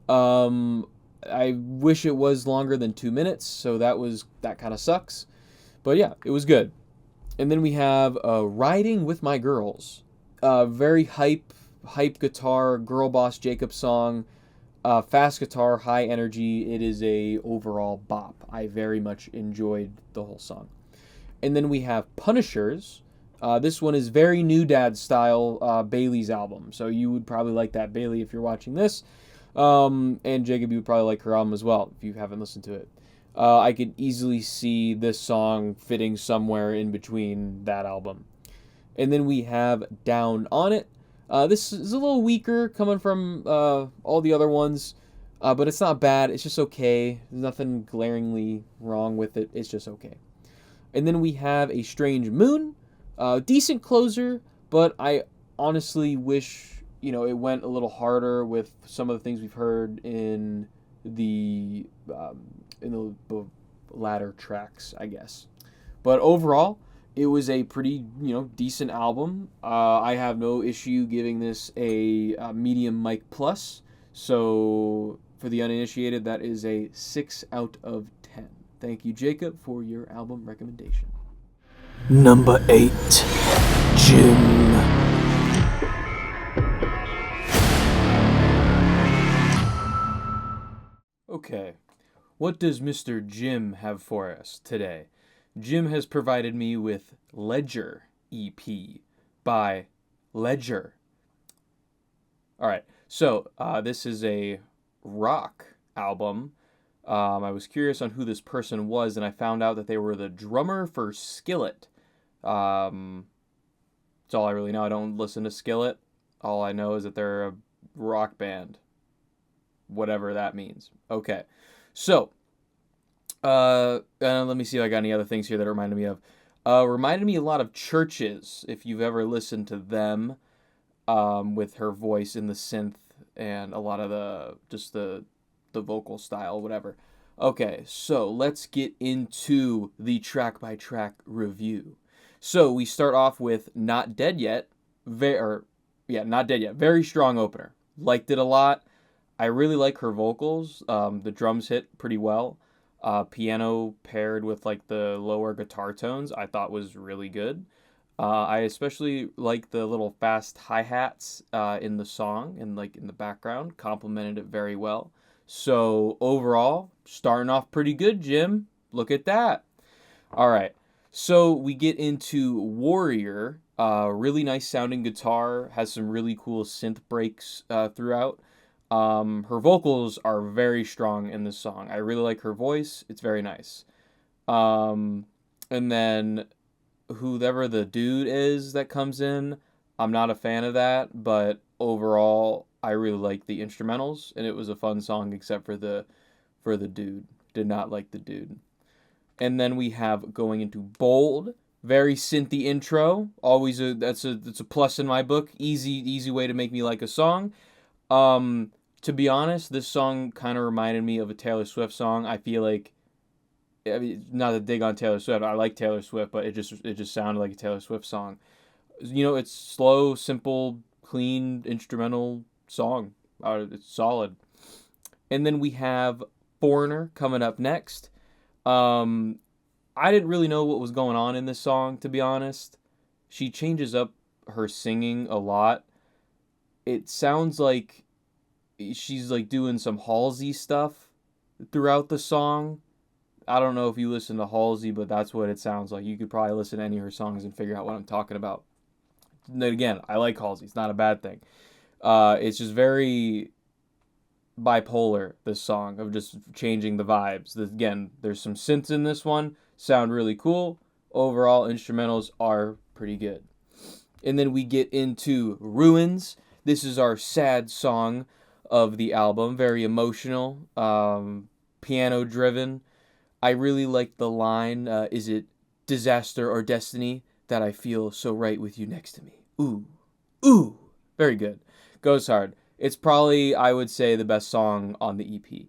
I wish it was longer than 2 minutes, so that kind of sucks. But yeah, it was good. And then we have Riding with My Girls. Very hype guitar, Girl Boss Jacob song. Fast guitar, high energy. It is a overall bop. I very much enjoyed the whole song. And then we have Punishers. This one is very New Dad style, Bailey's album. So you would probably like that, Bailey, if you're watching this. And Jacob, you would probably like her album as well if you haven't listened to it. I could easily see this song fitting somewhere in between that album. And then we have Down on It. This is a little weaker coming from all the other ones, but it's not bad. It's just okay. There's nothing glaringly wrong with it. It's just okay. And then we have A Strange Moon. Decent closer, but I honestly wish it went a little harder with some of the things we've heard in the latter tracks, I guess. But overall, it was a pretty, decent album. I have no issue giving this a medium mic plus. So for the uninitiated, that is a 6 out of 10. Thank you, Jacob, for your album recommendation. Number 8, Jim. Okay, what does Mr. Jim have for us today? Jim has provided me with Ledger EP by Ledger. Alright, so this is a rock album. I was curious on who this person was, and I found out that they were the drummer for Skillet. That's all I really know. I don't listen to Skillet. All I know is that they're a rock band. Whatever that means. Okay, so let me see if I got any other things here that reminded me of. Reminded me a lot of Churches, if you've ever listened to them, with her voice in the synth and a lot of the vocal style, whatever. Okay, so let's get into the track-by-track review. So we start off with Not Dead Yet. Not Dead Yet. Very strong opener. Liked it a lot. I really like her vocals. The drums hit pretty well. Piano paired with like the lower guitar tones I thought was really good. I especially like the little fast hi-hats in the song and like in the background. Complemented it very well. So overall, starting off pretty good, Jim. Look at that. All right. So we get into Warrior. Really nice sounding guitar. Has some really cool synth breaks throughout. Her vocals are very strong in this song. I really like her voice. It's very nice. And then whoever the dude is that comes in, I'm not a fan of that, but overall, I really like the instrumentals, and it was a fun song except for the dude. Did not like the dude. And then we have going into Bold. Very synthy intro. Always that's a plus in my book. Easy way to make me like a song. To be honest, this song kind of reminded me of a Taylor Swift song. I feel like, not a dig on Taylor Swift. I like Taylor Swift, but it just sounded like a Taylor Swift song. It's slow, simple, clean instrumental song. It's solid. And then we have Foreigner coming up next. I didn't really know what was going on in this song, to be honest. She changes up her singing a lot. It sounds like she's like doing some Halsey stuff throughout the song, I don't know if you listen to Halsey, but that's what it sounds like. You could probably listen to any of her songs and figure out what I'm talking about. And again, I like Halsey. It's not a bad thing. It's just very bipolar, this song, of just changing the vibes. Again, there's some synths in this one, sound really cool. Overall, instrumentals are pretty good. And then we get into Ruins. This is our sad song of the album, very emotional, piano driven. I really like the line, is it disaster or destiny that I feel so right with you next to me? Ooh, ooh, very good. Goes hard. It's probably, I would say, the best song on the EP.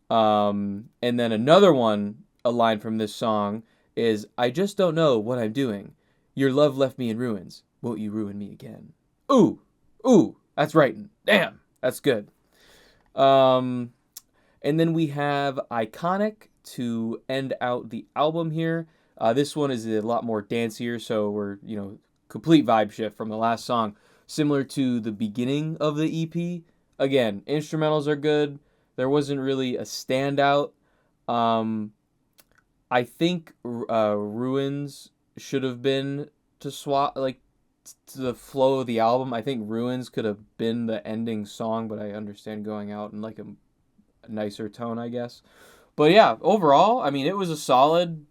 And then another one, a line from this song, is I just don't know what I'm doing. Your love left me in ruins. Won't you ruin me again? Ooh, ooh, that's writing. Damn, that's good. Um, and then we have Iconic to end out the album here. This one is a lot more dancier, so we're, complete vibe shift from the last song. Similar to the beginning of the EP. Again, instrumentals are good. There wasn't really a standout. Um, I think Ruins should have been to swap, like, to the flow of the album. I think Ruins could have been the ending song, but I understand going out in like a nicer tone, I guess. But yeah, overall, I mean, it was a solid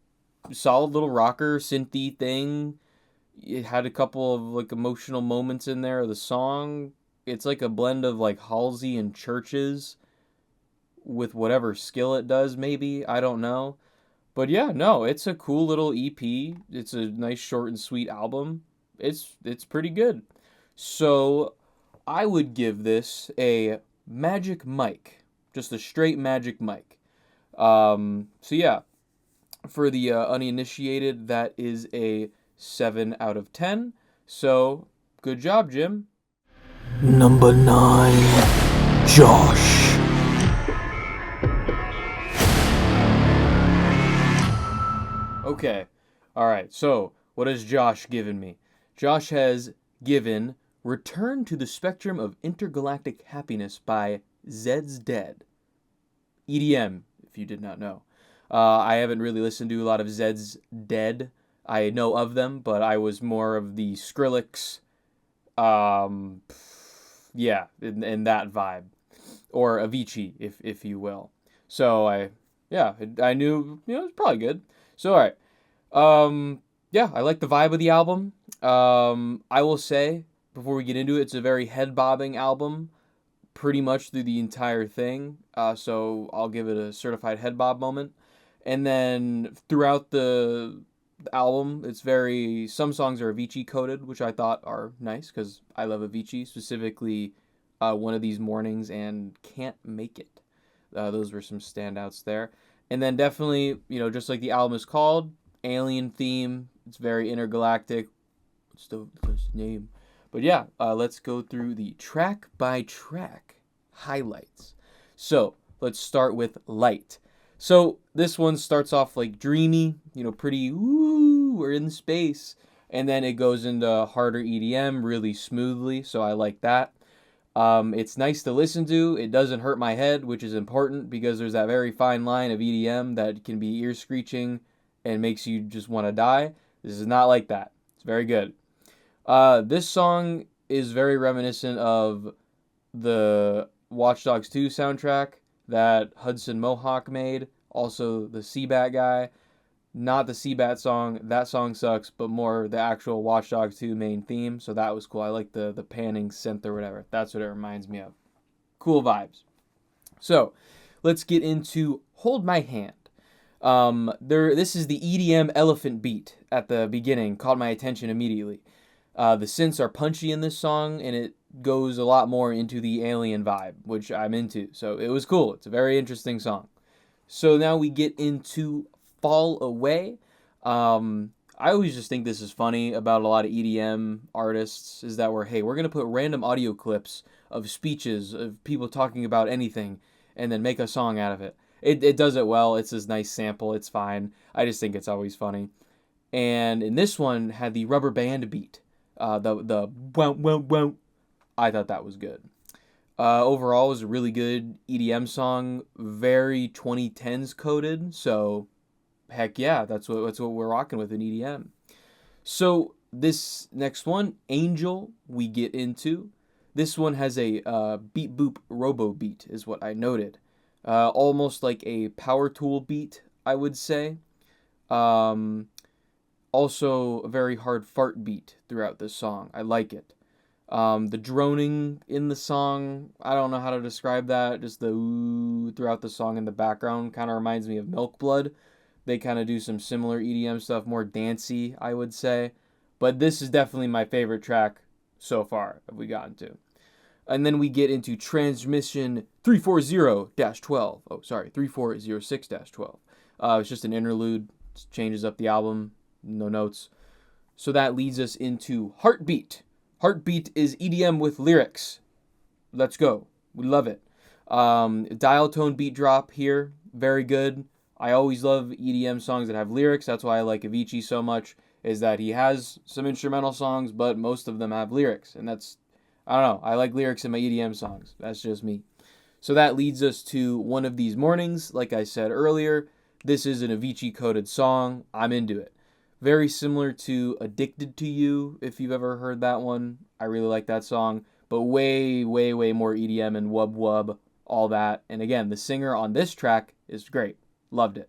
little rocker synthy thing. It had a couple of like emotional moments in there. The song, it's like a blend of like Halsey and Churches with whatever skill it does, maybe. I don't know. But yeah, no, it's a cool little EP. It's a nice short and sweet album. It's pretty good. So I would give this a Magic Mike. Just a straight Magic Mike. So yeah, for the uninitiated, that is a 7 out of 10. So good job, Jim. Number 9. Josh. Okay. All right. So what has Josh given me? Josh has given Return to the Spectrum of Intergalactic Happiness by Zed's Dead. EDM, if you did not know. I haven't really listened to a lot of Zed's Dead. I know of them, but I was more of the Skrillex, um, yeah, in that vibe, or Avicii, if you will. So I knew, it's probably good. So all right, yeah, I like the vibe of the album. I will say before we get into it, it's a very head bobbing album pretty much through the entire thing. So I'll give it a certified head bob moment. And then throughout the album, some songs are Avicii coded, which I thought are nice because I love Avicii, specifically One of These Mornings and Can't Make It. Those were some standouts there. And then definitely, just like the album is called, alien theme. It's very intergalactic. What's the name? But yeah, let's go through the track by track highlights. So let's start with Light. So this one starts off like dreamy, pretty, ooh, we're in space. And then it goes into harder EDM really smoothly, so I like that. It's nice to listen to. It doesn't hurt my head, which is important because there's that very fine line of EDM that can be ear screeching and makes you just want to die. This is not like that. It's very good. This song is very reminiscent of the Watch Dogs 2 soundtrack that Hudson Mohawk made. Also, the Seabat guy. Not the Seabat song. That song sucks, but more the actual Watch Dogs 2 main theme. So that was cool. I like the panning synth or whatever. That's what it reminds me of. Cool vibes. So, let's get into Hold My Hand. This is the EDM elephant beat at the beginning. Caught my attention immediately. The synths are punchy in this song, and it goes a lot more into the alien vibe, which I'm into. So it was cool. It's a very interesting song. So now we get into Fall Away. I always just think this is funny about a lot of EDM artists is that we're going to put random audio clips of speeches of people talking about anything and then make a song out of it. It does it well. It's this nice sample. It's fine. I just think it's always funny. And in this one had the rubber band beat. The wow, wow, wow. I thought that was good. Overall, it was a really good EDM song. Very 2010s coded. So Heck yeah, that's what we're rocking with in EDM. So this next one, Angel, we get into. This one has a beat boop robo beat, is what I noted. Almost like a power tool beat, I would say. Um, Also, a very hard fart beat throughout this song. I like it. The droning in the song, I don't know how to describe that. Just the ooh throughout the song in the background kind of reminds me of Milk Blood. They kind of do some similar EDM stuff, more dancey, I would say. But this is definitely my favorite track so far that we gotten to. And then we get into Transmission 340-12. Oh, sorry, 3406-12. It's just an interlude, changes up the album, no notes. So that leads us into Heartbeat. Heartbeat is EDM with lyrics. Let's go. We love it. Dial tone beat drop here, very good. I always love EDM songs that have lyrics. That's why I like Avicii so much, is that he has some instrumental songs, but most of them have lyrics. And that's, I don't know, I like lyrics in my EDM songs. That's just me. So that leads us to One of These Mornings. Like I said earlier, this is an Avicii coded song. I'm into it. Very similar to Addicted to You, if you've ever heard that one. I really like that song, but way, way, way more EDM and wub wub, all that. And again, the singer on this track is great. Loved it.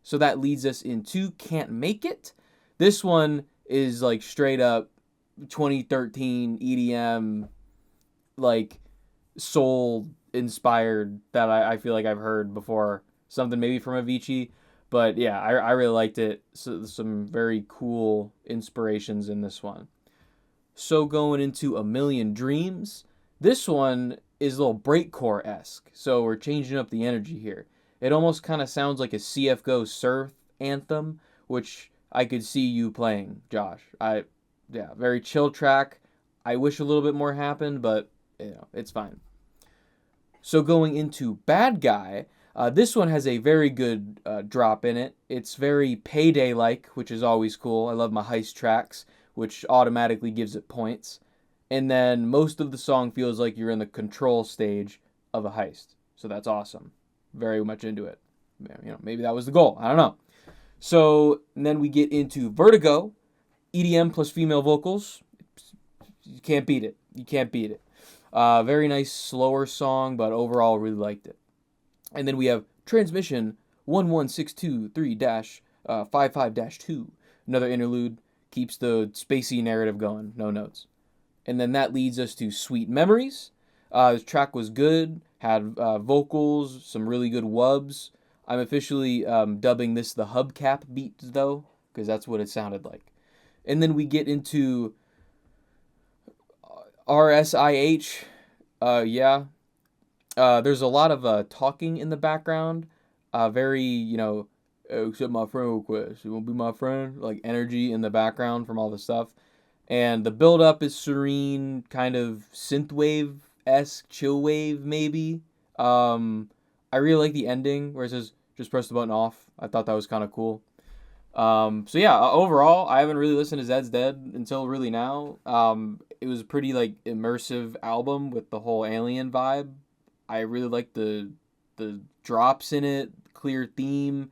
So that leads us into Can't Make It. This one is like straight up 2013 EDM, like soul inspired that I feel like I've heard before. Something maybe from Avicii. But yeah, I really liked it. So, some very cool inspirations in this one. So going into A Million Dreams, this one is a little breakcore-esque. So we're changing up the energy here. It almost kind of sounds like a CFGO surf anthem, which I could see you playing, Josh. Yeah, very chill track. I wish a little bit more happened, but it's fine. So going into Bad Guy, this one has a very good drop in it. It's very Payday-like, which is always cool. I love my heist tracks, which automatically gives it points. And then most of the song feels like you're in the control stage of a heist. So that's awesome. Very much into it. Maybe that was the goal. I don't know. So then we get into Vertigo, EDM plus female vocals. You can't beat it. You can't beat it. Very nice, slower song, but overall really liked it. And then we have Transmission 11623-55-2. Another interlude. Keeps the spacey narrative going. No notes. And then that leads us to Sweet Memories. The track was good. Had vocals, some really good wubs. I'm officially dubbing this the hubcap beat, though, because that's what it sounded like. And then we get into RSIH. Yeah. There's a lot of talking in the background. Very, accept my friend request. You want to be my friend? Like energy in the background from all the stuff. And the build up is serene, kind of synthwave-esque, chill wave maybe. I really like the ending where it says, just press the button off. I thought that was kind of cool. So yeah, overall, I haven't really listened to Zed's Dead until really now. It was a pretty like immersive album with the whole alien vibe. I really like the drops in it, clear theme,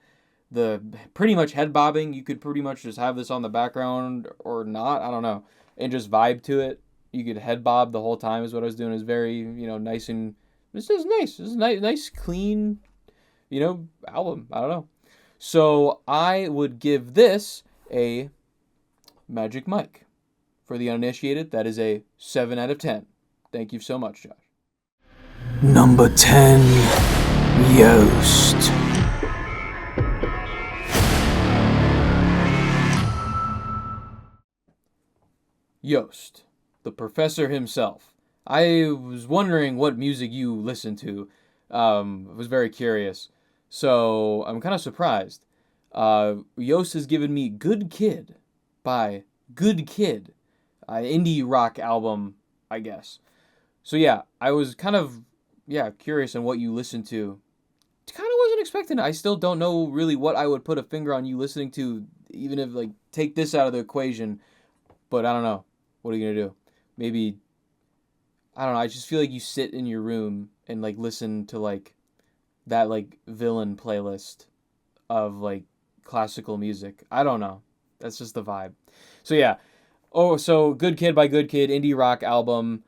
the pretty much head bobbing. You could pretty much just have this on the background or not, I don't know, and just vibe to it. You could head bob the whole time is what I was doing. It was very, nice, and this is nice. This is nice, clean, album. I don't know. So I would give this a Magic Mike. For the uninitiated, that is a 7 out of 10. Thank you so much, Josh. Number 10, Jost. Jost, the professor himself. I was wondering what music you listen to. I was very curious. So I'm kind of surprised. Jost has given me Good Kid by Good Kid. Indie rock album, I guess. So yeah, I was kind of curious on what you listen to. Kind of wasn't expecting it. I still don't know really what I would put a finger on you listening to, even if like take this out of the equation. But I don't know. What are you gonna do? Maybe I don't know. I just feel like you sit in your room and like listen to like that like villain playlist of like classical music. I don't know. That's just the vibe. So yeah. Oh, so Good Kid by Good Kid, indie rock album.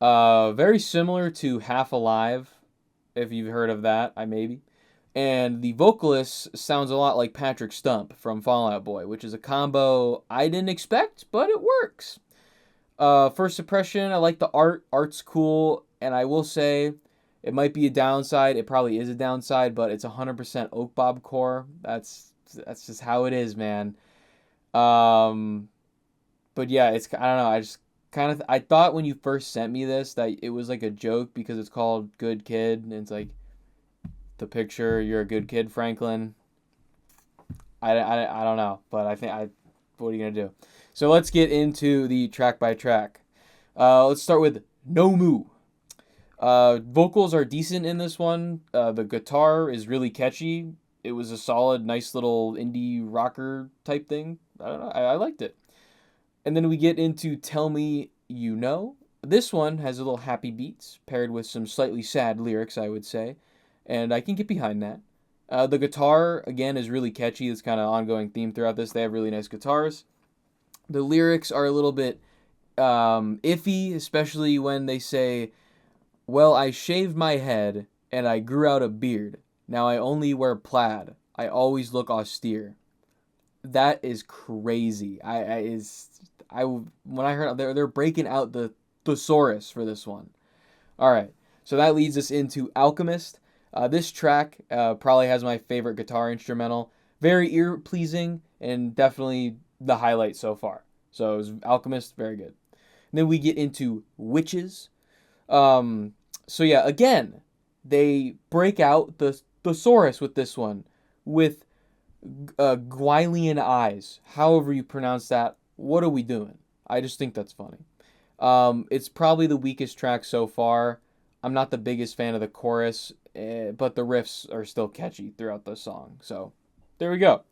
Very similar to Half Alive, if you've heard of that, I maybe. And the vocalist sounds a lot like Patrick Stump from Fall Out Boy, which is a combo I didn't expect, but it works. First impression, I like the art. Art's cool, and I will say it might be a downside. It probably is a downside, but it's 100% Oak Bob core. That's just how it is, man. Um, but yeah, it's I don't know. I just kind of I thought when you first sent me this that it was like a joke because it's called Good Kid, and it's like the picture. You're a good kid, Franklin. I don't know, but I think I. What are you gonna do? So let's get into the track by track. Let's start with No Moo. Vocals are decent in this one. The guitar is really catchy. It was a solid, nice little indie rocker type thing. I don't know. I liked it. And then we get into Tell Me You Know. This one has a little happy beats paired with some slightly sad lyrics, I would say. And I can get behind that. The guitar, again, is really catchy. It's kind of ongoing theme throughout this. They have really nice guitars. The lyrics are a little bit iffy, especially when they say, well, I shaved my head and I grew out a beard. Now I only wear plaid. I always look austere. That is crazy. When I heard they're breaking out the thesaurus for this one. All right, so that leads us into Alchemist. This track probably has my favorite guitar instrumental. Very ear pleasing and definitely the highlight so far. So it was Alchemist, very good. And then we get into Witches. So yeah, again, they break out the thesaurus with this one with Gwylian eyes. However you pronounce that, what are we doing? I just think that's funny. It's probably the weakest track so far. I'm not the biggest fan of the chorus, but the riffs are still catchy throughout the song. So there we go.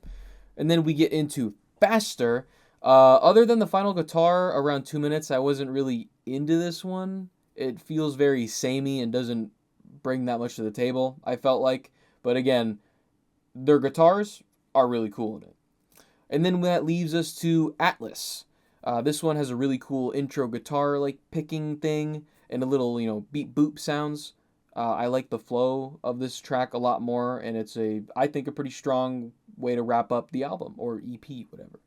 And then we get into Faster. Other than the final guitar around 2 minutes, I wasn't really into this one. It feels very samey and doesn't bring that much to the table, I felt like. But again, their guitars are really cool in it. And then that leaves us to Atlas. This one has a really cool intro guitar like picking thing and a little, beep boop sounds. I like the flow of this track a lot more, and it's I think a pretty strong way to wrap up the album or EP, whatever.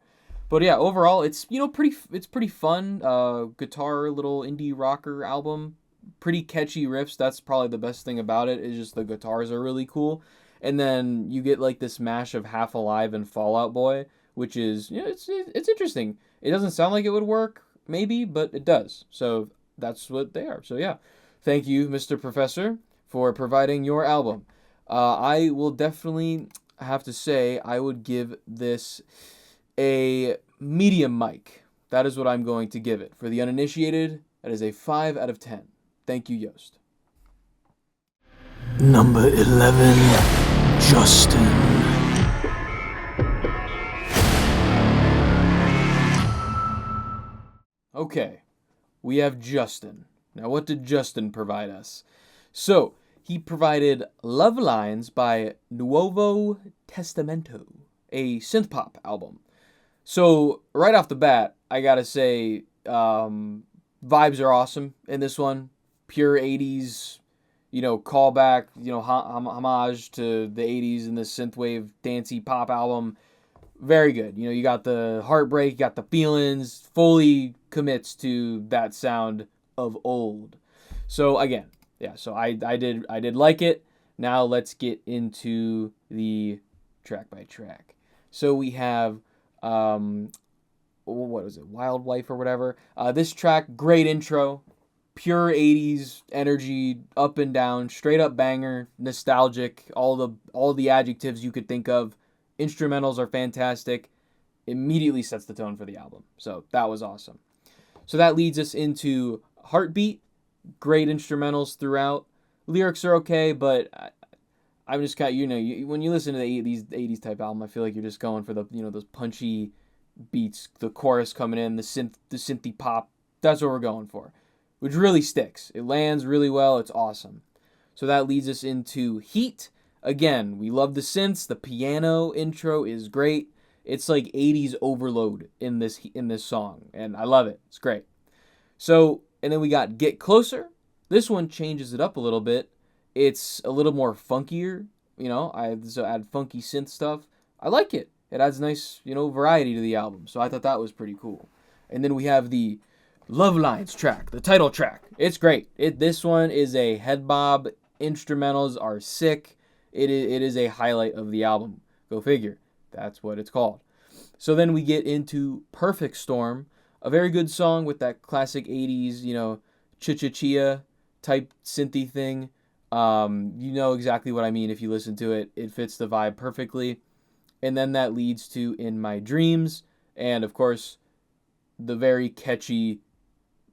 But yeah, overall it's pretty fun. Guitar little indie rocker album, pretty catchy riffs. That's probably the best thing about it is just the guitars are really cool. And then you get like this mash of Half Alive and Fall Out Boy, which is it's interesting. It doesn't sound like it would work, maybe, but it does. So that's what they are. So yeah, thank you, Mr. Professor, for providing your album. I will definitely have to say I would give this a medium mic. That is what I'm going to give it. For the uninitiated, that is a 5 out of 10. Thank you, Jost. Number 11, Justin. Okay, we have Justin. Now, what did Justin provide us? So, he provided Love Lines by Nuovo Testamento, a synth pop album. So, right off the bat, I gotta say, vibes are awesome in this one. Pure 80s, callback, homage to the 80s and the synthwave dancey pop album. Very good. You got the heartbreak, you got the feelings, fully commits to that sound of old. So again, yeah, so I did like it. Now let's get into the track by track. So we have what was it? Wild Wife or whatever. This track, great intro. Pure 80s energy, up and down, straight up banger, nostalgic, all the adjectives you could think of. Instrumentals are fantastic. Immediately sets the tone for the album. So that was awesome. So that leads us into Heartbeat. Great instrumentals throughout. Lyrics are okay, but I'm just kind of, when you listen to these 80s type album, I feel like you're just going for the, those punchy beats, the chorus coming in, the synthy pop. That's what we're going for, which really sticks. It lands really well. It's awesome. So that leads us into Heat. Again, we love the synths. The piano intro is great. It's like 80s overload in this song, and I love it. It's great. So, and then we got Get Closer. This one changes it up a little bit. It's a little more funkier, I add funky synth stuff. I like it. It adds nice, variety to the album. So I thought that was pretty cool. And then we have the Love Lines track, the title track. It's great. This one is a head bob. Instrumentals are sick. It is a highlight of the album. Go figure. That's what it's called. So then we get into Perfect Storm, a very good song with that classic 80s, cha-cha-chia type synthy thing. You know exactly what I mean if you listen to it. It fits the vibe perfectly. And then that leads to In My Dreams. And, of course, the very catchy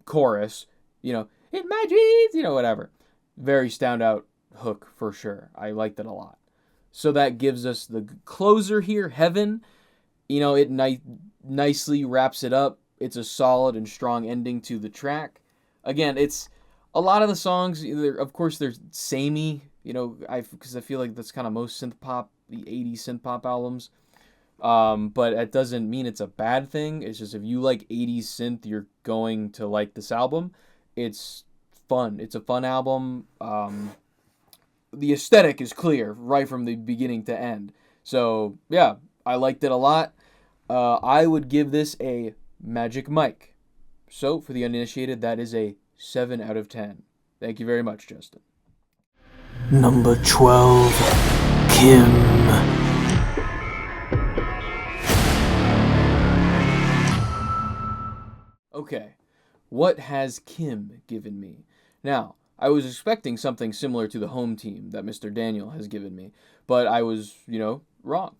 chorus, In My Dreams, whatever. Very standout hook for sure. I liked it a lot. So that gives us the closer here, Heaven. It nicely wraps it up. It's a solid and strong ending to the track. Again, it's a lot of the songs, of course, they're samey, because I feel like that's kind of most synth pop, the 80s synth pop albums. But it doesn't mean it's a bad thing. It's just if you like 80s synth, you're going to like this album. It's fun. It's a fun album. The aesthetic is clear right from the beginning to end. So, yeah, I liked it a lot. I would give this a Magic Mike. So, for the uninitiated, that is a 7 out of 10. Thank you very much, Justin. Number 12, Kim. Okay, what has Kim given me? Now, I was expecting something similar to the home team that Mr. Daniel has given me, but I was, wrong.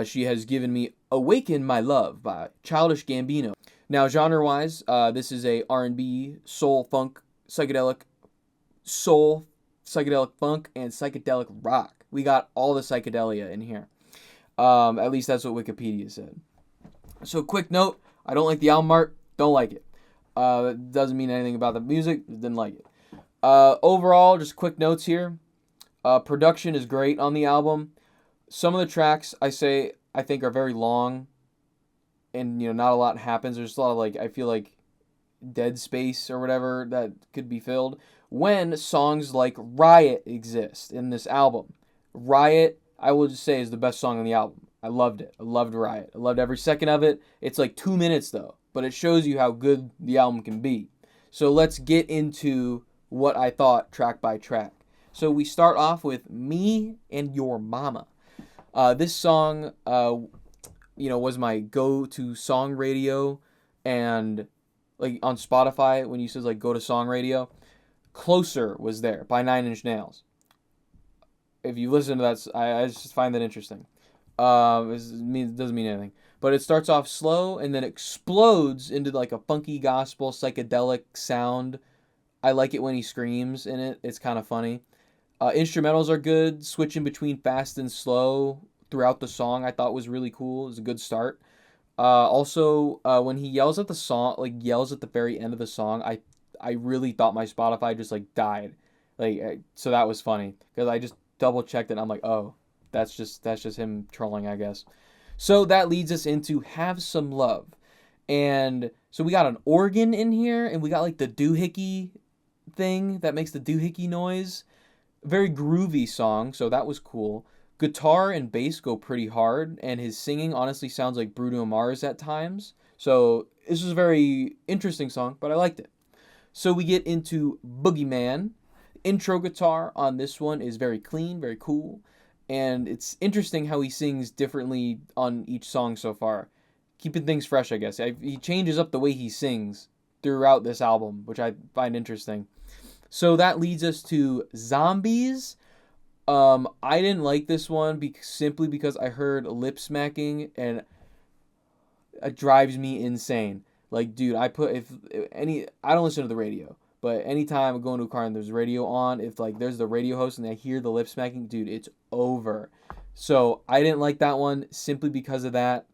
She has given me Awaken My Love by Childish Gambino. Now, genre-wise, this is a R&B, soul, funk, psychedelic funk, and psychedelic rock. We got all the psychedelia in here. At least that's what Wikipedia said. So, quick note, I don't like the album art. Don't like it. It doesn't mean anything about the music. Didn't like it. Overall, just quick notes here. Production is great on the album. Some of the tracks I think are very long, and not a lot happens. There's a lot of I feel like dead space or whatever that could be filled when songs like Riot exist in this album. Riot, I will just say, is the best song on the album. I loved it. I loved Riot. I loved every second of it. It's like 2 minutes though, but it shows you how good the album can be. So let's get into what I thought track by track. So we start off with Me and Your Mama. This song, was my go-to song radio, and on Spotify when you says go to song radio, Closer was there by 9 Inch Nails. If you listen to that, I just find that interesting. It doesn't mean anything, but it starts off slow and then explodes into a funky gospel psychedelic sound. I like it when he screams in it. It's kind of funny. Instrumentals are good. Switching between fast and slow throughout the song I thought was really cool. It was a good start. Also, when he yells at the song, yells at the very end of the song, I really thought my Spotify just died. So that was funny because I just double checked it. And I'm like, oh, that's just him trolling, I guess. So that leads us into Have Some Love. And so we got an organ in here, and we got the doohickey thing that makes the doohickey noise. Very groovy song, so that was cool. Guitar and bass go pretty hard, and his singing honestly sounds like Bruno Mars at times. So this was a very interesting song, but I liked it. So we get into Boogeyman. Intro guitar on this one is very clean, very cool. And it's interesting how he sings differently on each song so far. Keeping things fresh, I guess. He changes up the way he sings throughout this album, which I find interesting. So that leads us to Zombies. I didn't like this one simply because I heard lip smacking, and it drives me insane. Dude, I don't listen to the radio, but anytime I go into a car and there's radio on, if there's the radio host and I hear the lip smacking, dude, it's over. So I didn't like that one simply because of that.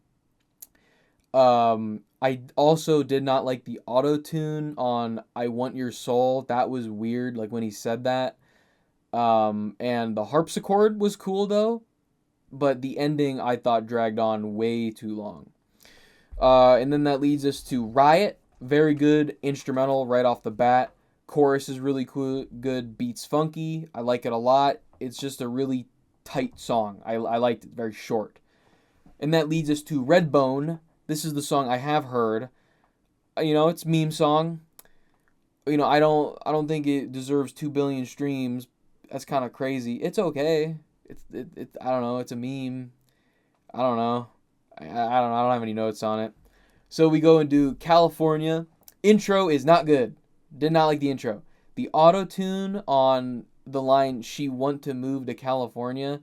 I also did not like the auto-tune on I Want Your Soul. That was weird, when he said that. And the harpsichord was cool though, but the ending I thought dragged on way too long. And then that leads us to Riot. Very good instrumental right off the bat. Chorus is really cool, good. Beats funky. I like it a lot. It's just a really tight song. I liked it. Very short. And that leads us to Redbone. This is the song I have heard. It's meme song. I don't think it deserves 2 billion streams. That's kind of crazy. It's okay. I don't know. It's a meme. I don't know. I don't have any notes on it. So we go and do California. Intro is not good. Did not like the intro. The auto tune on the line "She want to move to California"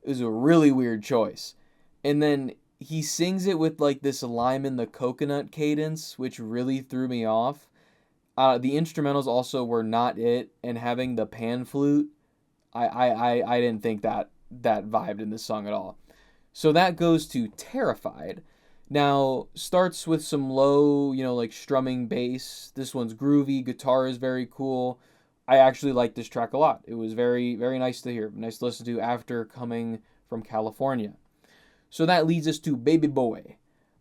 is a really weird choice. And then he sings it with like this lime in the coconut cadence, which really threw me off. The instrumentals also were not it, and having the pan flute, I didn't think that vibed in this song at all. So that goes to Terrified. Now, starts with some low, like strumming bass. This one's groovy. Guitar is very cool. I actually like this track a lot. It was very, very nice to hear. Nice to listen to after coming from California. So that leads us to Baby Boy.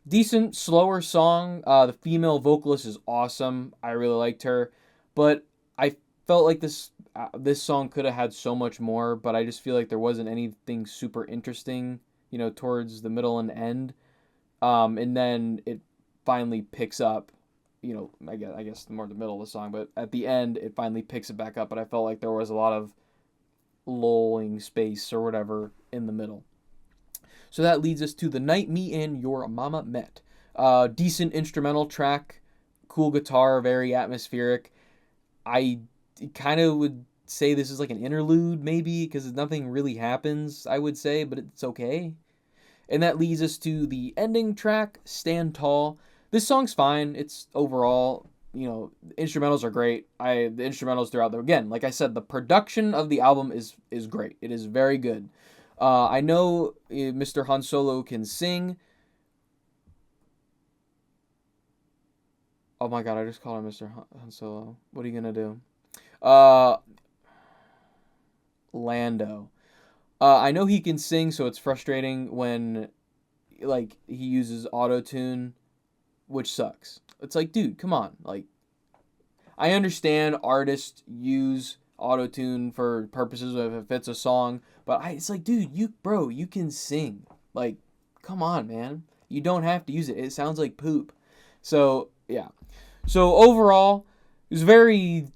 Decent, slower song. The female vocalist is awesome. I really liked her. But I felt like this song could have had so much more, but I just feel like there wasn't anything super interesting, towards the middle and end. And then it finally picks up, I guess more the middle of the song, but at the end it finally picks it back up. But I felt like there was a lot of lulling space or whatever in the middle. So that leads us to The Night Me and Your Mama Met. Decent instrumental track, cool guitar, very atmospheric. I kind of would say this is like an interlude maybe, because nothing really happens, I would say, but it's okay. And that leads us to the ending track, Stand Tall. This song's fine. It's overall, instrumentals are great. The instrumentals throughout again, like I said, the production of the album is great. It is very good. I know Mr. Han Solo can sing. Oh my god, I just called him Mr. Han Solo. What are you gonna do? Lando. I know he can sing, so it's frustrating when, like, he uses auto-tune, which sucks. It's like, dude, come on. Like, I understand artists use auto-tune for purposes of if it fits a song, but it's like, dude, you can sing. Like, come on, man. You don't have to use it. It sounds like poop. So, yeah. So, overall, it was very...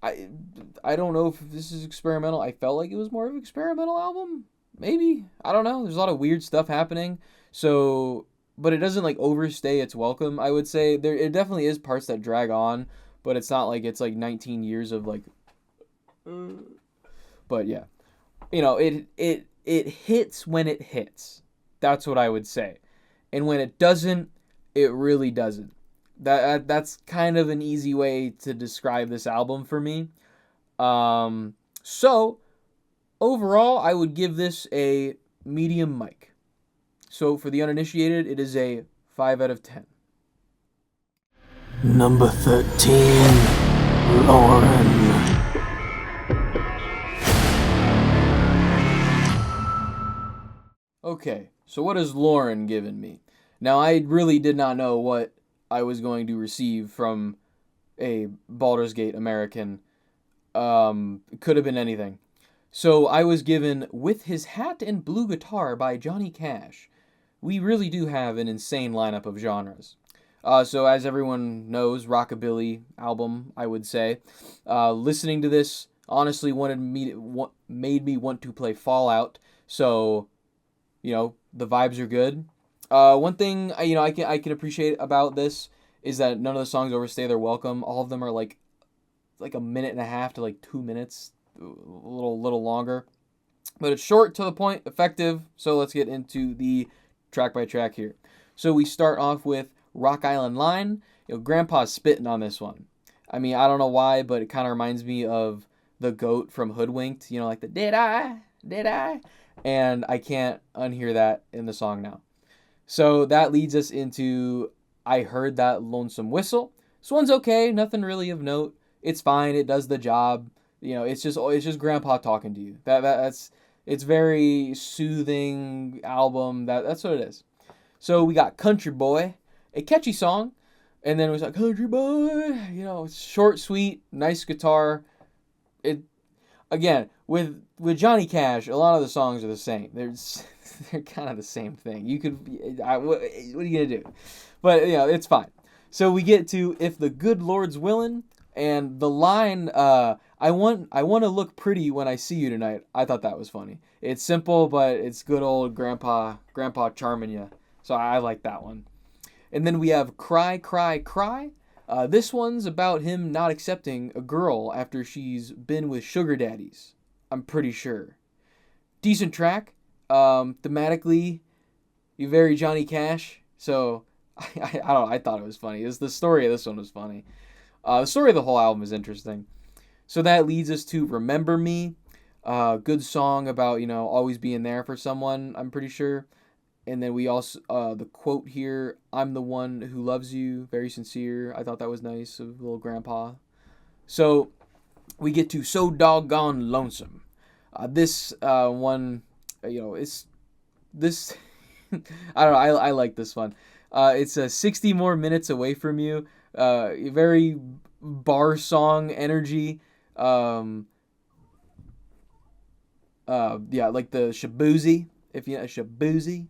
I don't know if this is experimental. I felt like it was more of an experimental album. Maybe. I don't know. There's a lot of weird stuff happening. So, but it doesn't like overstay its welcome, I would say. It definitely is parts that drag on, but it's not like it's like 19 years of like but yeah. It hits when it hits. That's what I would say. And when it doesn't, it really doesn't. That's kind of an easy way to describe this album for me. So overall, I would give this a medium mic. So for the uninitiated, it is a 5 out of 10. Number 13, Lauren. Okay, so what has Lauren given me? Now, I really did not know what I was going to receive from a Baldur's Gate American. It could have been anything. So I was given With His Hat and Blue Guitar by Johnny Cash. We really do have an insane lineup of genres. So as everyone knows, rockabilly album, I would say. Listening to this honestly made me want to play Fallout. So, the vibes are good. One thing I can appreciate about this is that none of the songs overstay their welcome. All of them are like a minute and a half to like 2 minutes, a little longer, but it's short to the point, effective. So let's get into the track by track here. So we start off with Rock Island Line. Grandpa's spitting on this one. I mean, I don't know why, but it kind of reminds me of the goat from Hoodwinked. Like the did I, and I can't unhear that in the song now. So that leads us into I Heard That Lonesome Whistle. This one's okay, nothing really of note. It's fine, it does the job. It's just Grandpa talking to you. That's it's very soothing album. That's what it is. So we got Country Boy, a catchy song, and then it was like Country Boy. It's short, sweet, nice guitar. It again with Johnny Cash, a lot of the songs are the same. They're kind of the same thing. What are you gonna do? But it's fine. So we get to If the Good Lord's Willin', and the line I want to look pretty when I see you tonight. I thought that was funny. It's simple, but it's good old grandpa charming you. So I like that one. And then we have Cry Cry Cry. This one's about him not accepting a girl after she's been with sugar daddies. I'm pretty sure. Decent track. Thematically, you very Johnny Cash. So I don't know. I thought it was funny. The story of this one was funny. The story of the whole album is interesting. So that leads us to Remember Me. Good song about always being there for someone. I'm pretty sure. And then we also, the quote here, I'm the one who loves you, very sincere. I thought that was nice of little grandpa. So we get to So Doggone Lonesome. This one, it's this, I don't know, I like this one. It's 60 more minutes away from you. Very bar song energy. Like the Shabuzi, Shabuzi.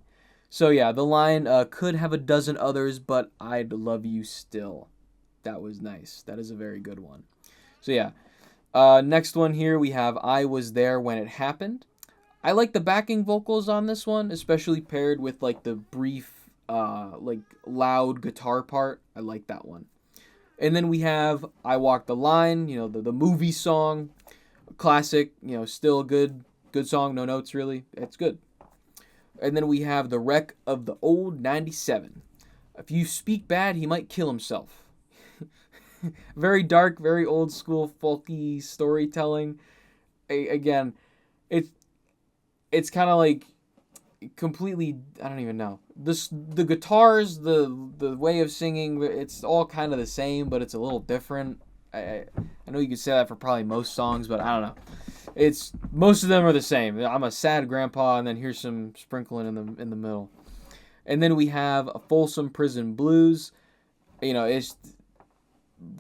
So yeah, the line, could have a dozen others, but I'd love you still. That was nice. That is a very good one. So yeah. Next one here, we have I Was There When It Happened. I like the backing vocals on this one, especially paired with like the brief, loud guitar part. I like that one. And then we have I Walk the Line, the movie song. Classic, still a good song, no notes really. It's good. And then we have The Wreck of the Old 97. If you speak bad, he might kill himself. Very dark, very old school, folky storytelling. Again, it's kind of like completely, I don't even know. The guitars, the way of singing, it's all kind of the same, but it's a little different. I know you could say that for probably most songs, but I don't know. Most of them are the same. I'm a sad grandpa, and then here's some sprinkling in the middle. And then we have a Folsom Prison Blues. It's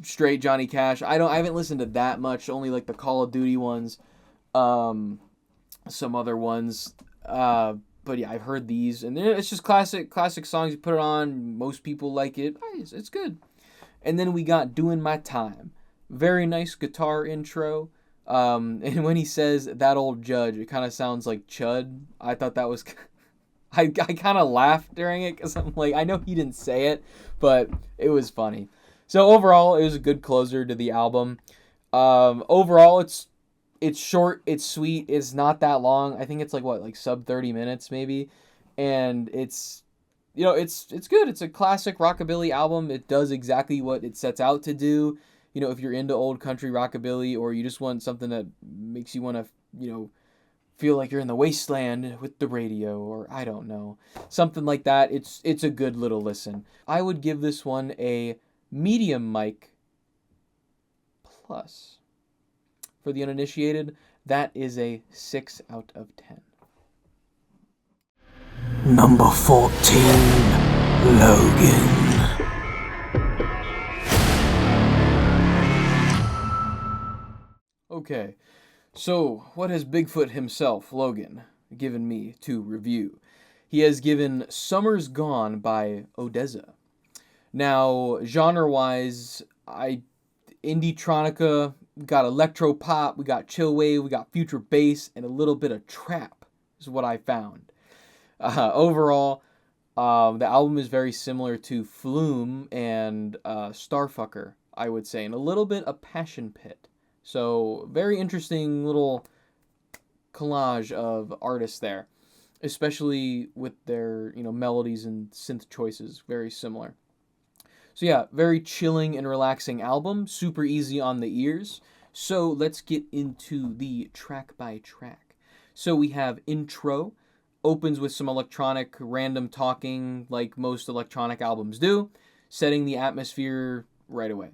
straight Johnny Cash. I haven't listened to that much, only like the Call of Duty ones. Some other ones. But yeah, I've heard these, and it's just classic songs. You put it on, most people like it. It's good. And then we got Doing My Time. Very nice guitar intro. And when he says that old judge, it kind of sounds like Chud. I thought that was, I kind of laughed during it because I'm like, I know he didn't say it, but it was funny. So overall, it was a good closer to the album. Overall, it's short, it's sweet, it's not that long. I think it's like sub 30 minutes maybe, and it's good. It's a classic rockabilly album. It does exactly what it sets out to do. If you're into old country rockabilly, or you just want something that makes you want to, feel like you're in the wasteland with the radio, or I don't know, something like that, it's a good little listen. I would give this one a medium mic plus. For the uninitiated, that is a 6 out of 10. Number 14, Logan. Okay, so what has Bigfoot himself, Logan, given me to review? He has given Summer's Gone by Odessa. Now, genre-wise, indie-tronica, got electro pop, we got chill wave, we got future bass, and a little bit of trap is what I found. Overall, the album is very similar to Flume and Starfucker, I would say, and a little bit of Passion Pit. So, very interesting little collage of artists there, especially with their melodies and synth choices, very similar. So yeah, very chilling and relaxing album, super easy on the ears. So let's get into the track by track. So we have Intro, opens with some electronic random talking like most electronic albums do, setting the atmosphere right away.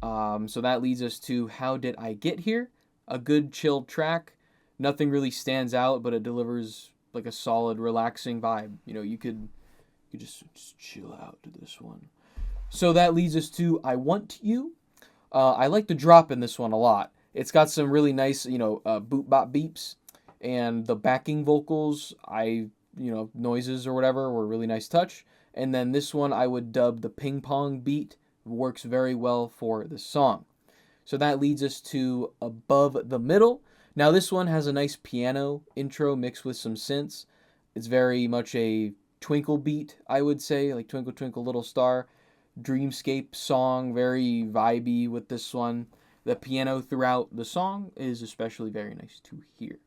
So that leads us to How Did I Get Here? a good chilled track. Nothing really stands out, but it delivers like a solid, relaxing vibe. You just chill out to this one. So that leads us to I Want You. I like the drop in this one a lot. It's got some really nice, boop bop beeps, and the backing vocals, noises or whatever, were really nice touch. And then this one I would dub the ping pong beat, works very well for the song. So that leads us to Above the Middle. Now this one has a nice piano intro mixed with some synths. It's very much a twinkle beat, I would say, like Twinkle Twinkle Little Star. Dreamscape song, very vibey with this one. The piano throughout the song is especially very nice to hear.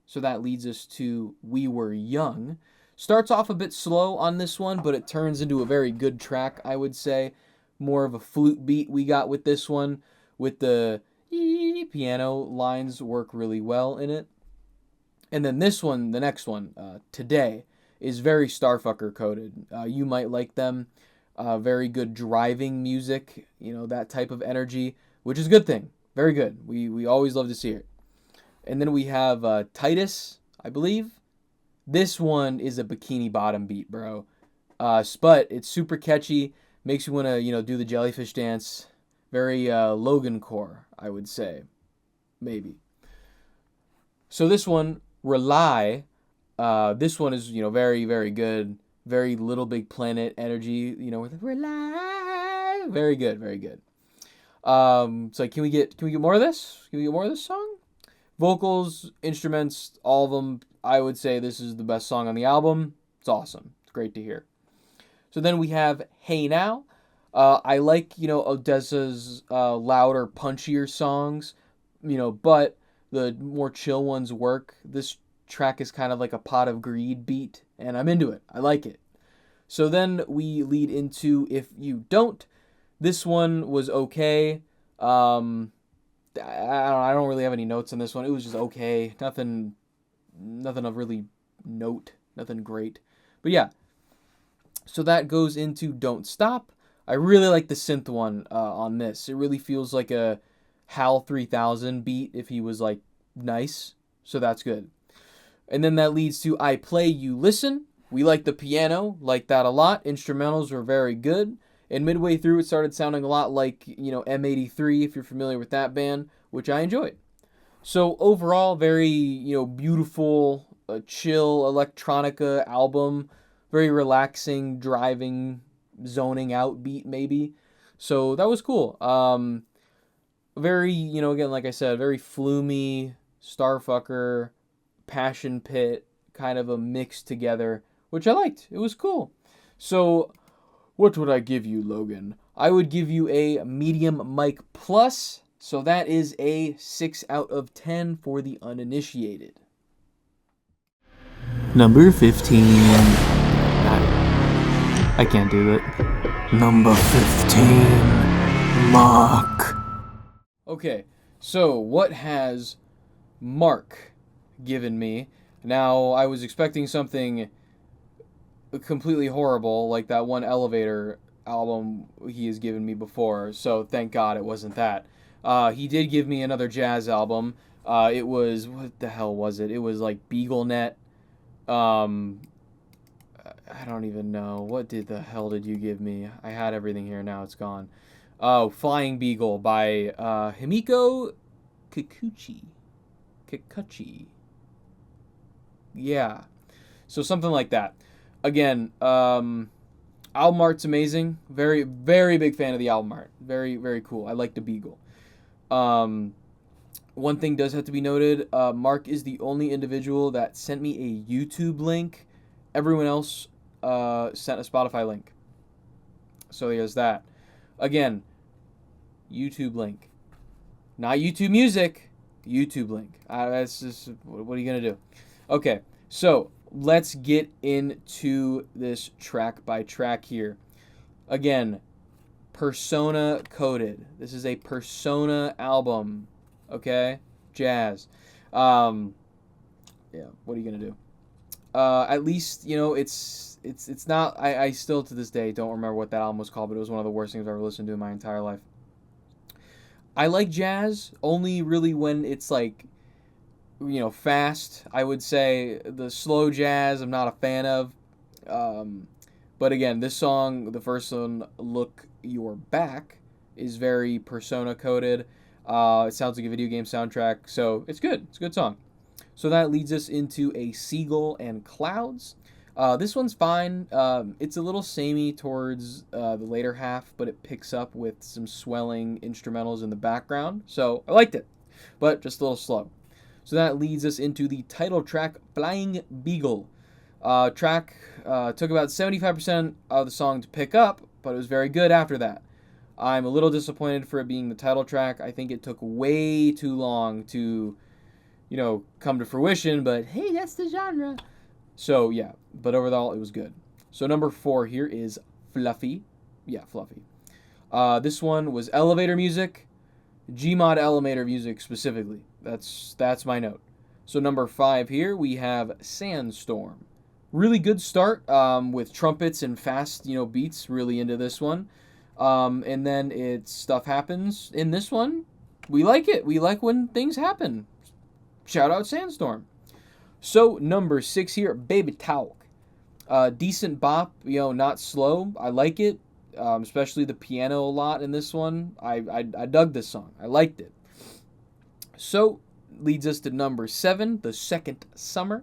So that leads us to We Were Young. Starts off a bit slow on this one, but it turns into a very good track, I would say. More of a flute beat we got with this one, with the piano lines work really well in it. And then this one, the next one, Today, is very Starfucker coded. You might like them. Very good driving music, that type of energy, which is a good thing. Very good. We always love to see it. And then we have Titus, I believe. This one is a Bikini Bottom beat, bro. But it's super catchy. Makes you want to, do the jellyfish dance. Very Logan core, I would say. Maybe. So this one, Rely. This one is, very, very good. Very Little Big Planet energy, with Rely. Very good, very good. So can we get more of this? Can we get more of this song? Vocals, instruments, all of them. I would say this is the best song on the album. It's awesome. It's great to hear. So then we have Hey Now. I like, Odessa's louder, punchier songs, but the more chill ones work. This track is kind of like a Pot of Greed beat, and I'm into it. I like it. So then we lead into If You Don't. This one was okay. I don't really have any notes on this one. It was just okay. Nothing of really note. Nothing great. But yeah. So that goes into Don't Stop. I really like the synth one on this. It really feels like a HAL 3000 beat if he was like nice. So that's good. And then that leads to I Play, You Listen. We like the piano, like that a lot. Instrumentals were very good. And midway through, it started sounding a lot like, M83, if you're familiar with that band, which I enjoyed. So overall, very, beautiful, chill electronica album. Very relaxing, driving, zoning out beat, maybe. So that was cool. Very, again, like I said, very flumy, Starfucker, Passion Pit, kind of a mix together, which I liked. It was cool. So, what would I give you, Logan? I would give you a medium mic plus. So that is a 6 out of 10 for the uninitiated. Number 15. I can't do that. Number 15. Mark. Okay, so what has Mark given me? Now, I was expecting something completely horrible, like that one Elevator album he has given me before, so thank God it wasn't that. He did give me another jazz album. It was, what the hell was it? It was like BeagleNet. I don't even know. What the hell did you give me? I had everything here, now it's gone. Oh, Flying Beagle by Himiko Kikuchi. Yeah. So something like that. Again, album art's amazing. Very, very big fan of the album art. Very, very cool. I like the Beagle. One thing does have to be noted. Mark is the only individual that sent me a YouTube link. Everyone else sent a Spotify link. So there's that. Again, YouTube link. Not YouTube Music. YouTube link. That's just, what are you going to do? Okay, so let's get into this track by track here. Again, Persona coded. This is a Persona album. Okay? Jazz. Yeah, what are you going to do? At least, it's not, I still to this day don't remember what that album was called, but it was one of the worst things I've ever listened to in my entire life. I like jazz only really when it's like, fast. I would say the slow jazz I'm not a fan of. Um, but again, this song, the first one, "Look Your Back," is very persona coded. It sounds like a video game soundtrack, so it's good. It's a good song. So that leads us into A Seagull and Clouds. This one's fine. It's a little samey towards the later half, but it picks up with some swelling instrumentals in the background. So I liked it, but just a little slow. So that leads us into the title track, Flying Beagle. Track took about 75% of the song to pick up, but it was very good after that. I'm a little disappointed for it being the title track. I think it took way too long to, come to fruition, but hey, that's the genre. So, yeah, but overall, it was good. So, number 4 here is Fluffy. Yeah, Fluffy. This one was elevator music, Gmod elevator music specifically. That's my note. So, number 5 here, we have Sandstorm. Really good start with trumpets and fast, beats. Really into this one. And then stuff happens in this one. We like it. We like when things happen. Shout out Sandstorm. So, number 6 here, Baby Talk. Decent bop, not slow. I like it, especially the piano a lot in this one. I dug this song. I liked it. So, leads us to number 7, The Second Summer.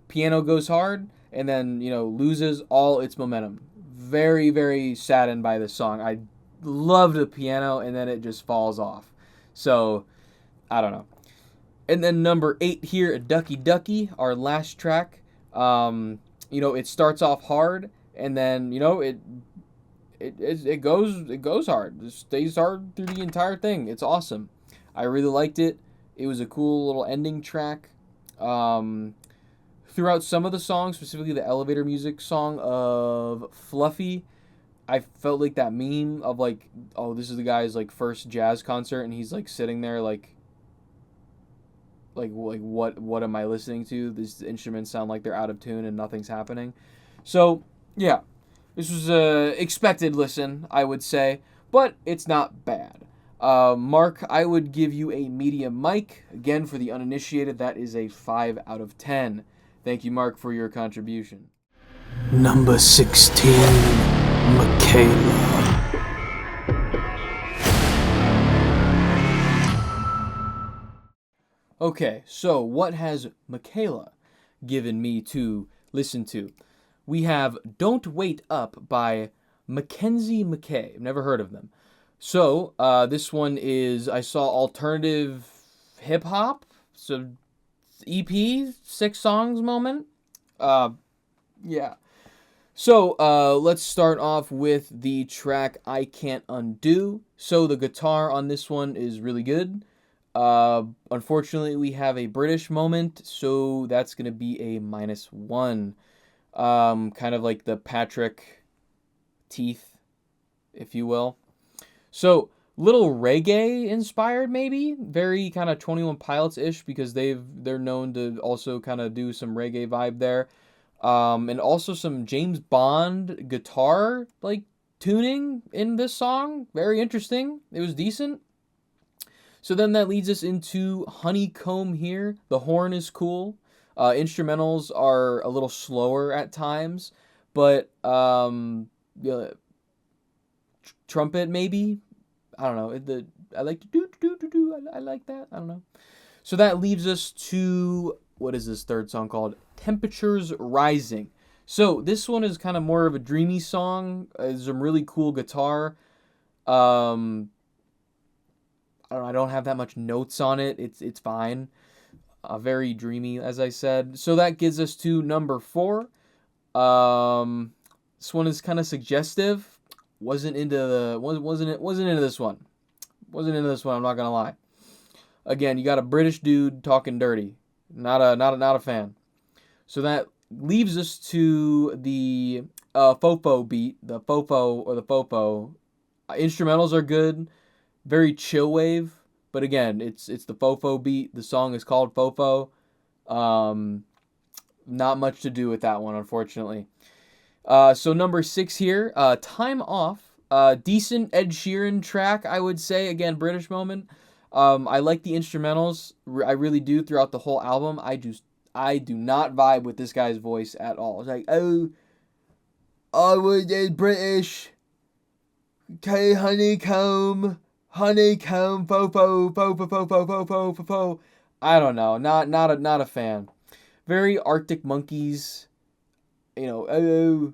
Piano goes hard and then, loses all its momentum. Very, very saddened by this song. I love the piano and then it just falls off. So, I don't know. And then number 8 here, Ducky Ducky, our last track. It starts off hard, and then it goes hard. It stays hard through the entire thing. It's awesome. I really liked it. It was a cool little ending track. Throughout some of the songs, specifically the elevator music song of Fluffy, I felt like that meme of like, oh, this is the guy's like first jazz concert, and he's like sitting there like what am I listening to? These instruments sound like they're out of tune and nothing's happening. So yeah, this was a expected listen, I would say, but it's not bad. Mark, I would give you a medium mic. Again, for the uninitiated, that is a 5 out of 10. Thank you, Mark, for your contribution. Number 16, Mickalla. Okay, so what has Mickalla given me to listen to? We have Don't Wait Up by Mackenzie McKay. I've never heard of them. So, this one is, I saw alternative hip-hop, so EP, 6 songs moment. Yeah. So, let's start off with the track I Can't Undo. So, the guitar on this one is really good. Unfortunately, we have a British moment, so that's going to be a -1. Kind of like the Patrick teeth, if you will. So, little reggae inspired, maybe. Very kind of 21 Pilots-ish, because they're known to also kind of do some reggae vibe there. And also some James Bond guitar, like, tuning in this song. Very interesting. It was decent. So then that leads us into Honeycomb here. The horn is cool. Instrumentals are a little slower at times, but trumpet maybe. I don't know. I like to do. I like that. I don't know. So that leaves us to, what is this third song called? Temperatures Rising. So this one is kind of more of a dreamy song. There's some really cool guitar. I don't have that much notes on it. It's fine. Very dreamy, as I said. So that gets us to number 4. This one is kind of suggestive. Wasn't into this one. Wasn't into this one. I'm not gonna lie. Again, you got a British dude talking dirty. Not a fan. So that leaves us to the fofo beat. The fofo. Instrumentals are good. Very chill wave, but again, it's the fofo beat. The song is called Fofo. Not much to do with that one, unfortunately. So number 6 here, Time Off Decent Ed Sheeran track, I would say. Again, British moment. I like the instrumentals. I really do throughout the whole album. I do not vibe with this guy's voice at all. It's like, oh, I was British. Okay, honeycomb, fo fo fo fo fo fo fo fo fo fo. I don't know. Not a fan. Very Arctic Monkeys. Oh,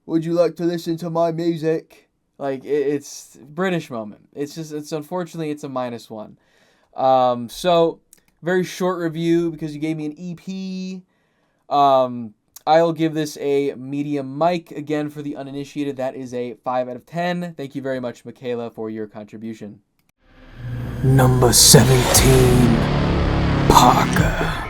would you like to listen to my music? Like it's British moment. It's unfortunately it's a -1. So very short review because you gave me an EP. I'll give this a medium mic. Again, for the uninitiated, that is a 5 out of 10. Thank you very much, Mickalla, for your contribution. Number 17. Parker.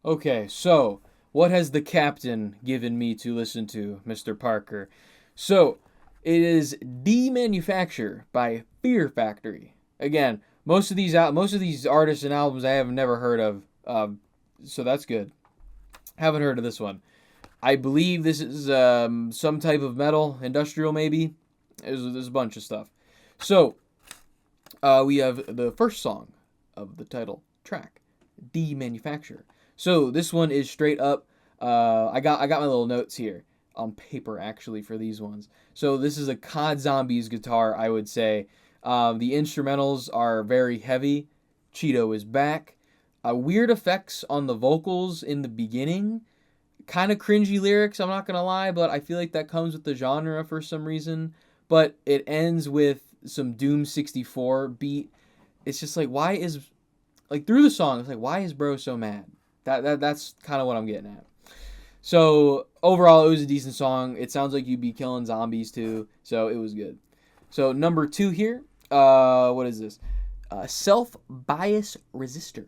Okay, so what has the captain given me to listen to, Mr. Parker? So it is Demanufacture by Fear Factory. Again, most of these artists and albums I have never heard of, so that's good. Haven't heard of this one. I believe this is some type of metal, industrial maybe. There's a bunch of stuff. So we have the first song of the title track, Demanufacture. So this one is straight up. I got my little notes here on paper actually for these ones. So this is a COD Zombies guitar, I would say. The instrumentals are very heavy. Cheeto is back. Weird effects on the vocals in the beginning. Kind of cringy lyrics, I'm not going to lie, but I feel like that comes with the genre for some reason. But it ends with some Doom 64 beat. It's just like, why is... Like, through the song, it's like, why is bro so mad? That's kind of what I'm getting at. So, overall, it was a decent song. It sounds like you'd be killing zombies, too. So, it was good. So, number 2 here. What is this? Self-Bias Resistor.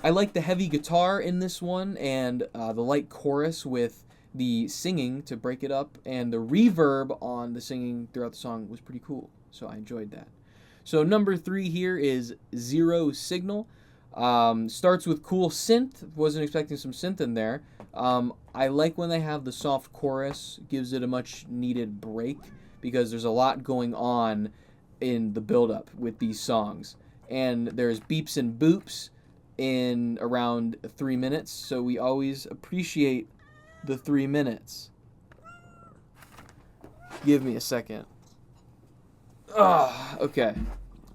I like the heavy guitar in this one and the light chorus with the singing to break it up. And the reverb on the singing throughout the song was pretty cool. So, I enjoyed that. So, number 3 here is Zero Signal. Starts with cool synth. Wasn't expecting some synth in there. I like when they have the soft chorus. Gives it a much needed break because there's a lot going on in the build-up with these songs. And there's beeps and boops in around 3 minutes. So we always appreciate the 3 minutes. Give me a second. Okay.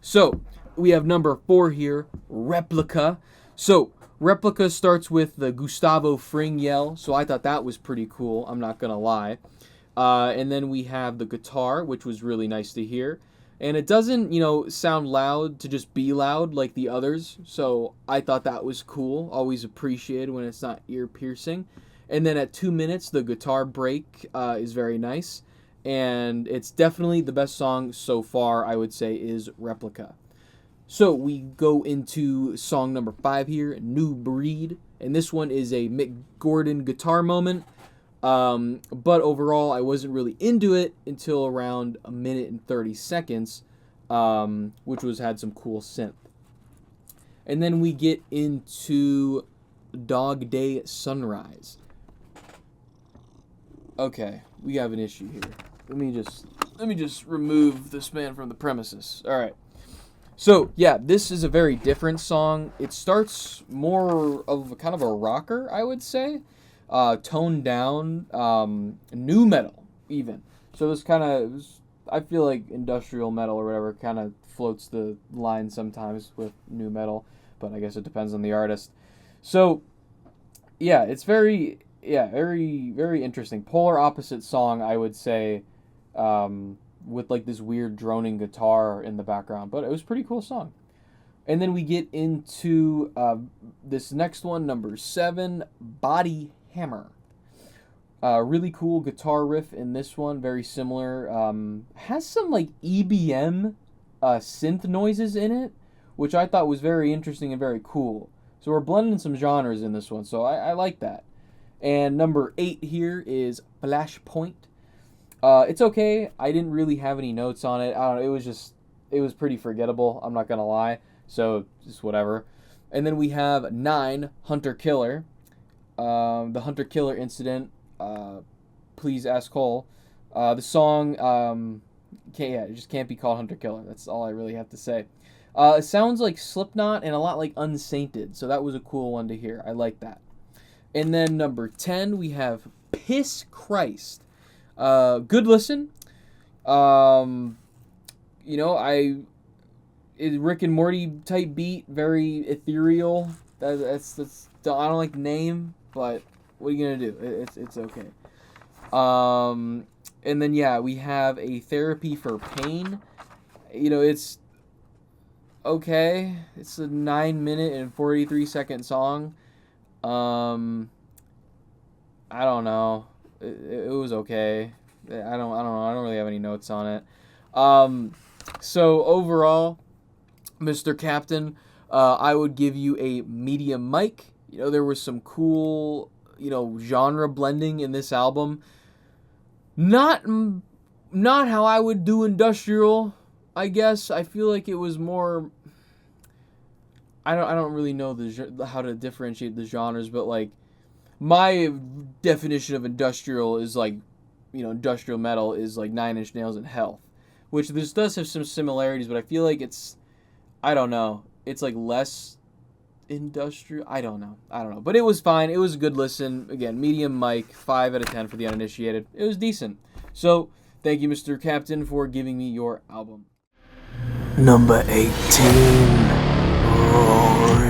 So we have number 4 here, Replica. So, Replica starts with the Gustavo Fring yell, so I thought that was pretty cool, I'm not going to lie. And then we have the guitar, which was really nice to hear. And it doesn't, sound loud to just be loud like the others, so I thought that was cool. Always appreciated when it's not ear-piercing. And then at 2 minutes, the guitar break is very nice. And it's definitely the best song so far, I would say, is Replica. So we go into song number 5 here, New Breed. And this one is a Mick Gordon guitar moment. But overall, I wasn't really into it until around 1 minute and 30 seconds, which had some cool synth. And then we get into Dog Day Sunrise. Okay, we have an issue here. Let me just remove this man from the premises. All right. So, yeah, this is a very different song. It starts more of kind of a rocker, I would say. Toned down, new metal, even. So this kind of, I feel like industrial metal or whatever kind of floats the line sometimes with new metal. But I guess it depends on the artist. So, yeah, it's very, very interesting. Polar opposite song, I would say, with like this weird droning guitar in the background, but it was a pretty cool song. And then we get into this next one, number 7, Body Hammer. Really cool guitar riff in this one, very similar. Has some like EBM synth noises in it, which I thought was very interesting and very cool. So we're blending some genres in this one, so I like that. And number 8 here is Flashpoint. It's okay. I didn't really have any notes on it. I don't know. It was pretty forgettable. I'm not going to lie. So, just whatever. And then we have 9, Hunter Killer. the Hunter Killer incident. Please ask Cole. The song, it just can't be called Hunter Killer. That's all I really have to say. It sounds like Slipknot and a lot like Unsainted, so that was a cool one to hear. I like that. And then number 10, we have Piss Christ. Good listen. Rick and Morty type beat, very ethereal. That's I don't like the name, but what are you gonna do? It's okay. And then we have a Therapy for Pain. It's okay. It's a 9-minute and 43-second song. I don't know. It was okay. I don't know. I don't really have any notes on it. So overall, Mr. Captain, I would give you a medium mic. There was some cool, genre blending in this album. Not how I would do industrial, I guess. I feel like it was more. I don't really know how to differentiate the genres, but like my definition of industrial is like, industrial metal is like Nine Inch Nails and Health, which this does have some similarities, but I feel like I don't know, it's like less industrial. I don't know, but it was fine. It was a good listen. Again, medium mic, 5 out of 10 for the uninitiated. It was decent. So thank you, Mr. Captain, for giving me your album. Number 18, Rory.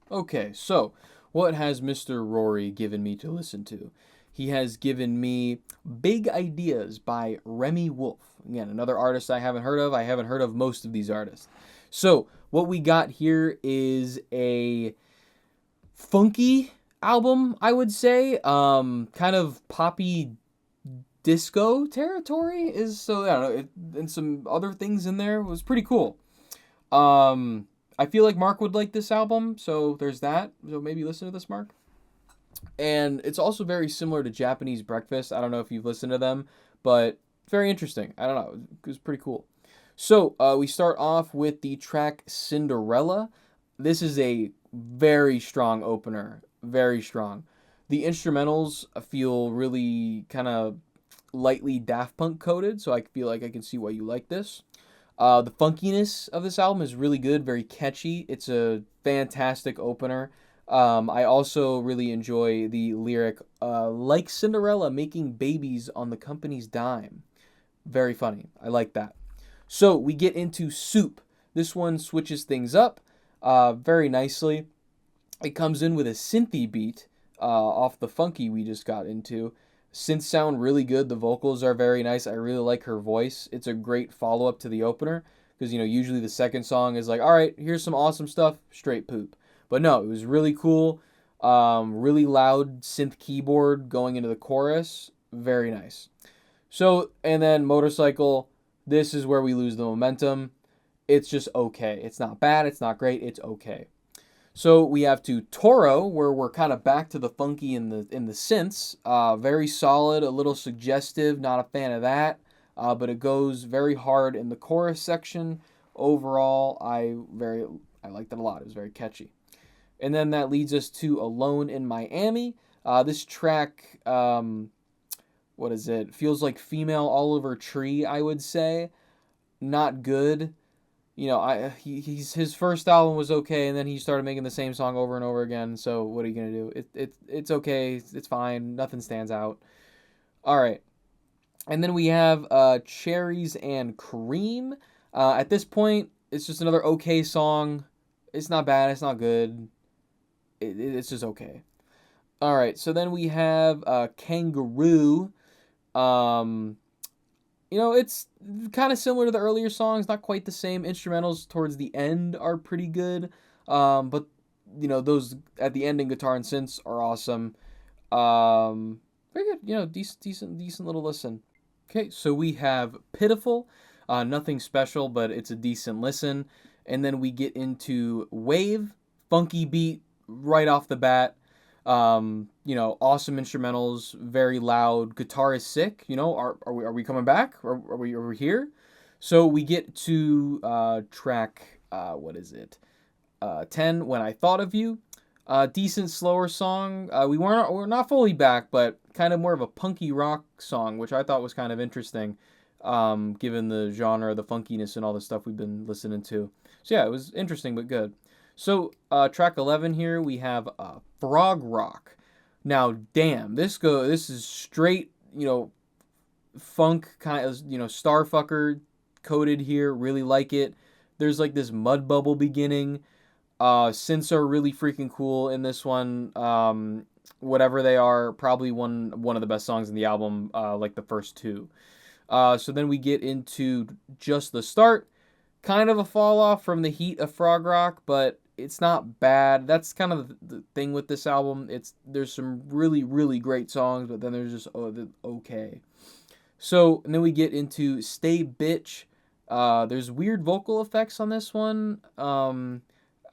Okay, so what has Mr. Rory given me to listen to? He has given me Big Ideas by Remy Wolf. Again, another artist I haven't heard of. I haven't heard of most of these artists. So what we got here is a funky album, I would say. Kind of poppy disco territory I don't know, and some other things in there. It was pretty cool. I feel like Mark would like this album, so there's that. So maybe listen to this, Mark. And it's also very similar to Japanese Breakfast. I don't know if you've listened to them, but it's very interesting. I don't know. It was pretty cool. So we start off with the track Cinderella. This is a very strong opener. Very strong. The instrumentals feel really kind of lightly Daft Punk coded, so I feel like I can see why you like this. The funkiness of this album is really good, very catchy. It's a fantastic opener. I also really enjoy the lyric, like Cinderella making babies on the company's dime. Very funny. I like that. So we get into Soup. This one switches things up very nicely. It comes in with a synthy beat off the funky we just got into. Synths sound really good. The vocals are very nice. I really like her voice. It's a great follow-up to the opener because, usually the second song is like, all right, here's some awesome stuff, straight poop. But no, it was really cool. Really loud synth keyboard going into the chorus. Very nice. So, and then Motorcycle, this is where we lose the momentum. It's just okay. It's not bad. It's not great. It's okay. So we have to Toro, where we're kind of back to the funky in the synths. Very solid, a little suggestive. Not a fan of that, but it goes very hard in the chorus section. Overall, I liked it a lot. It was very catchy. And then that leads us to Alone in Miami. This track, what is it? Feels like Female Oliver Tree, I would say. Not good. His first album was okay, and then he started making the same song over and over again. So what are you gonna do? It's okay. It's fine. Nothing stands out. All right, and then we have Cherries and Cream. At this point, it's just another okay song. It's not bad. It's not good. It's just okay. All right, so then we have Kangaroo. It's kind of similar to the earlier songs, not quite the same. Instrumentals towards the end are pretty good, but those at the end in guitar and synths are awesome. Very good. Decent little listen. Okay, so we have Pitiful. Nothing special, but it's a decent listen. And then we get into Wave, funky beat right off the bat. Awesome instrumentals, very loud. Guitar is sick. Are we coming back? Are we here? So we get to track what is it? 10, When I Thought of You. Decent slower song. We're not fully back, but kind of more of a punky rock song, which I thought was kind of interesting, given the genre, the funkiness, and all the stuff we've been listening to. So yeah, it was interesting but good. So track 11 here we have Frog Rock. Now, damn, this is straight, funk kind of, Starfucker coded here. Really like it. There's like this mud bubble beginning. Synths are really freaking cool in this one. Whatever they are, probably one of the best songs in the album. Like the first two. So then we get into Just the Start. Kind of a fall off from the heat of Frog Rock, but it's not bad. That's kind of the thing with this album. There's some really really great songs, but then there's just okay. So and then we get into Stay Bitch. There's weird vocal effects on this one.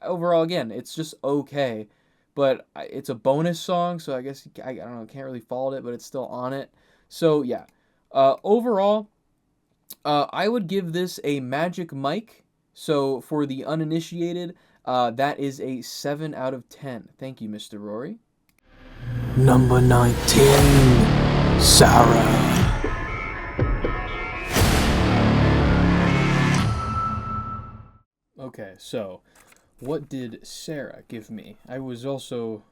Overall, again, it's just okay, but it's a bonus song, so I guess I don't know, can't really fault it, but it's still on it. So yeah, overall, I would give this a Magic Mike. So for the uninitiated, that is a 7 out of 10. Thank you, Mr. Rory. Number 19, Sarah. Okay, so what did Sarah give me? I was also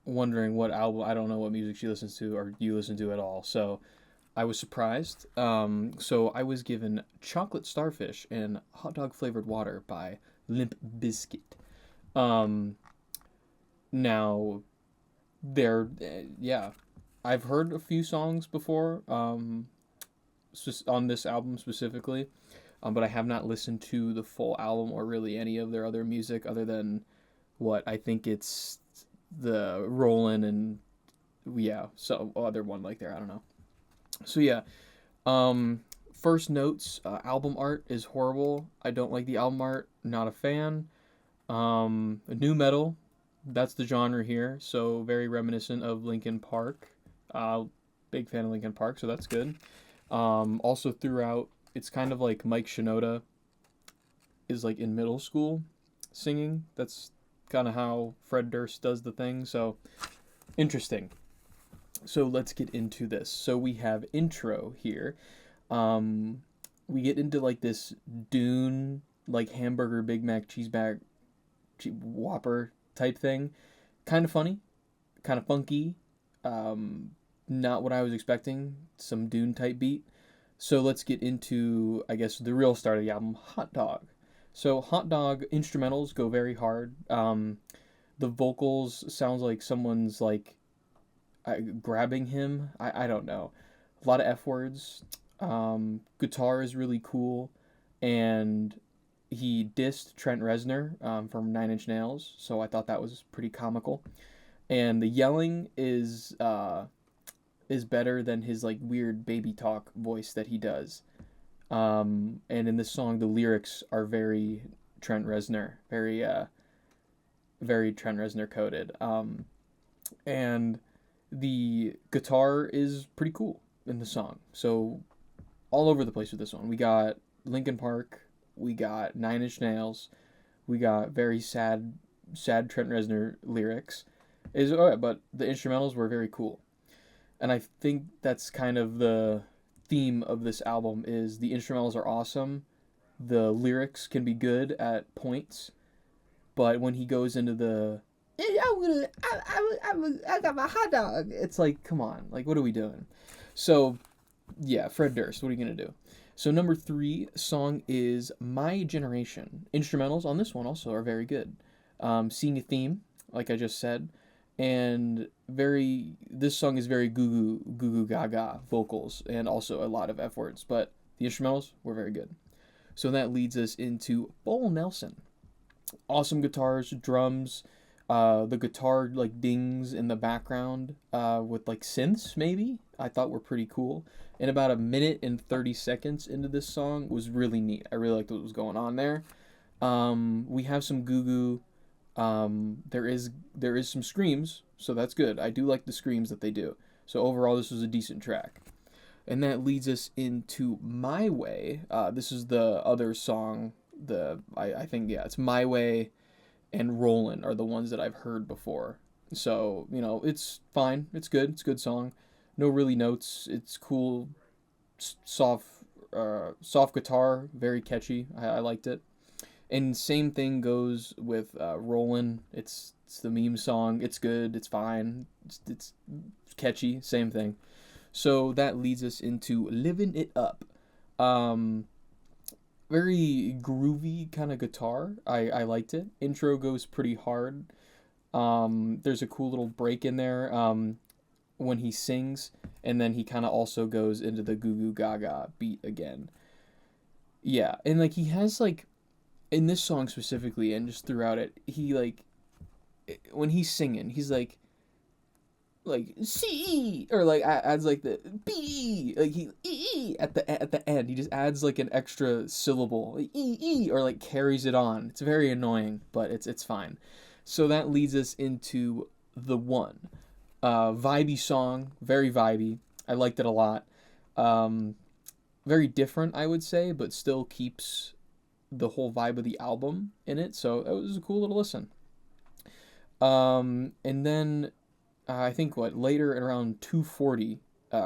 wondering what album. I don't know what music she listens to or you listen to at all. So I was surprised. So I was given Chocolate Starfish and Hot Dog Flavored Water by Limp Bizkit. Now, yeah, I've heard a few songs before on this album specifically, but I have not listened to the full album or really any of their other music other than what I think it's the Rollin' and yeah, so other one like there, I don't know. So yeah, first notes, album art is horrible. I don't like the album art, not a fan. New metal, that's the genre here, so very reminiscent of Linkin Park. Big fan of Linkin Park, so that's good. Also throughout, it's kind of like Mike Shinoda is like in middle school singing. That's kind of how Fred Durst does the thing, so interesting. So let's get into this. So we have intro here. We get into like this Dune, like hamburger, Big Mac, Whopper type thing. Kind of funny, kind of funky. Not what I was expecting. Some Dune type beat. So let's get into, I guess, the real start of the album, Hot Dog. So Hot Dog instrumentals go very hard. The vocals sounds like someone's like grabbing him. I don't know. A lot of F words. Guitar is really cool. And he dissed Trent Reznor from Nine Inch Nails. So I thought that was pretty comical. And the yelling is better than his like weird baby talk voice that he does. And in this song, the lyrics are very Trent Reznor, very Trent Reznor coded. And the guitar is pretty cool in the song. So all over the place with this one. We got Linkin Park, we got Nine Inch Nails, we got very sad Trent Reznor lyrics. But the instrumentals were very cool. And I think that's kind of the theme of this album is the instrumentals are awesome. The lyrics can be good at points. But when he goes into the I got my hot dog. It's like, come on. Like, what are we doing? So, yeah, Fred Durst. What are you going to do? So, number 3 song is My Generation. Instrumentals on this one also are very good. Seeing a theme, like I just said. And this song is very goo goo gaga vocals and also a lot of F words, but the instrumentals were very good. So that leads us into Bull Nelson. Awesome guitars, drums, the guitar like dings in the background with like synths maybe I thought were pretty cool. And about a minute and 30 seconds into this song was really neat. I really liked what was going on there. We have some goo goo. There is some screams, so that's good. I do like the screams that they do. So overall, this was a decent track. And that leads us into My Way. This is the other song I think, yeah, it's My Way and Rollin' are the ones that I've heard before. So, it's fine. It's good. It's a good song. No really notes. It's cool. Soft soft guitar, very catchy. I liked it. And same thing goes with Rollin'. It's the meme song. It's good. It's fine. It's catchy. Same thing. So that leads us into Living It Up. Um, Very groovy kind of guitar. I liked it. Intro goes pretty hard. There's a cool little break in there when he sings, and then he kind of also goes into the goo goo gaga beat again. Yeah, and like he has like in this song specifically, and just throughout it, he like when he's singing, he's like C or like adds like the B like he at the end he just adds like an extra syllable or like carries it on. It's very annoying, but it's fine. So that leads us into the one vibey song, very vibey. I liked it a lot. Um, Very different, I would say, but still keeps the whole vibe of the album in it. So it was a cool little listen. And then I think later at around 240,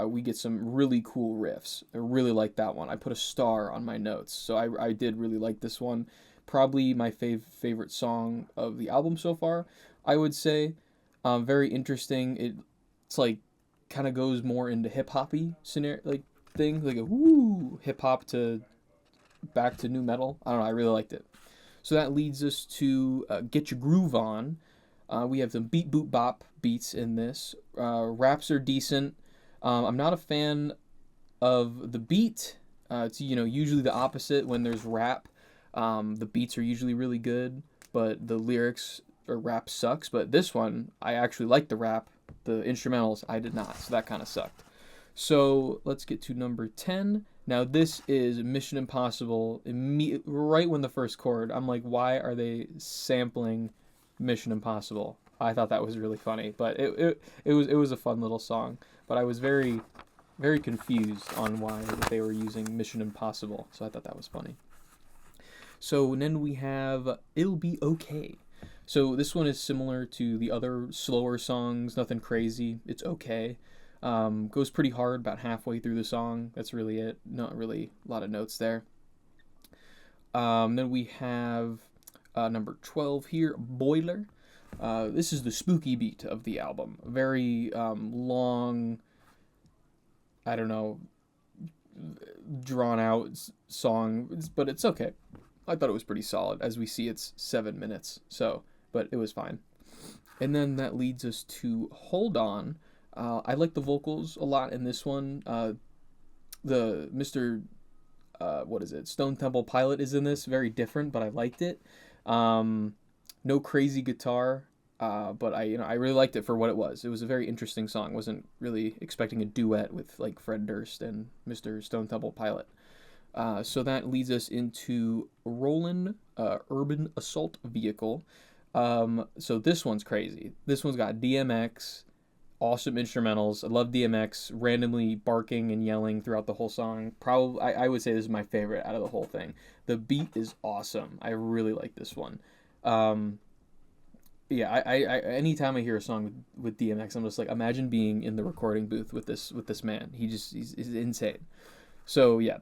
we get some really cool riffs. I really like that one. I put a star on my notes, so I did really like this one. Probably my favorite song of the album so far, I would say. Very interesting. It's like kind of goes more into hip hoppy scenario like thing, like a woo hip hop to back to new metal. I don't know. I really liked it. So that leads us to Get Your Groove On. We have some beat boot bop beats in this. Raps are decent. I'm not a fan of the beat. It's usually the opposite when there's rap. The beats are usually really good, but the lyrics or rap sucks. But this one, I actually liked the rap. The instrumentals, I did not. So that kind of sucked. So let's get to number 10. Now this is Mission Impossible. Right when the first chord, I'm like, why are they sampling Mission Impossible? I thought that was really funny, but it was a fun little song. But I was very very confused on why they were using Mission Impossible, so I thought that was funny. So then we have It'll Be Okay. So this one is similar to the other slower songs, nothing crazy. It's okay. Goes pretty hard about halfway through the song. That's really it. Not really a lot of notes there. Then we have number 12 here, Boiler. This is the spooky beat of the album. Very long, I don't know, drawn out song, but it's okay. I thought it was pretty solid. As we see, it's 7 minutes, but it was fine. And then that leads us to Hold On. I like the vocals a lot in this one. The Mr. What is it? Stone Temple Pilot is in this. Very different, but I liked it. No crazy guitar, but I really liked it for what it was. It was a very interesting song. Wasn't really expecting a duet with like Fred Durst and Mr. Stone Temple Pilot. So that leads us into Roland Urban Assault Vehicle. So this one's crazy. This one's got DMX, awesome instrumentals. I love DMX randomly barking and yelling throughout the whole song. Probably, I would say this is my favorite out of the whole thing. The beat is awesome. I really like this one. Yeah, I anytime I hear a song with DMX, I'm just like, imagine being in the recording booth with this man. He's insane. So yeah,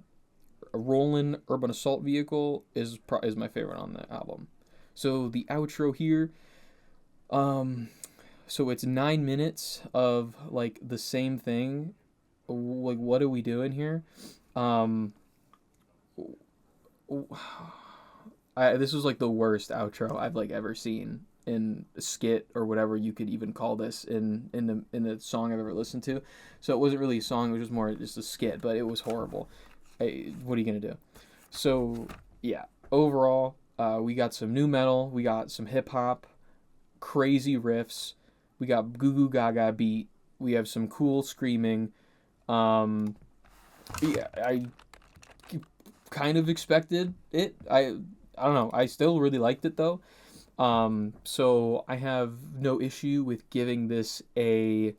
Roland Urban Assault Vehicle is my favorite on the album. So the outro here, so it's 9 minutes of like the same thing. Like, what are we doing here? This was like the worst outro I've like ever seen in a skit or whatever you could even call this in the song I've ever listened to. So it wasn't really a song; it was just more just a skit. But it was horrible. What are you gonna do? So yeah, overall, we got some new metal, we got some hip hop, crazy riffs, we got goo goo gaga beat, we have some cool screaming. Yeah, I kind of expected it. I don't know. I still really liked it though. So I have no issue with giving this a.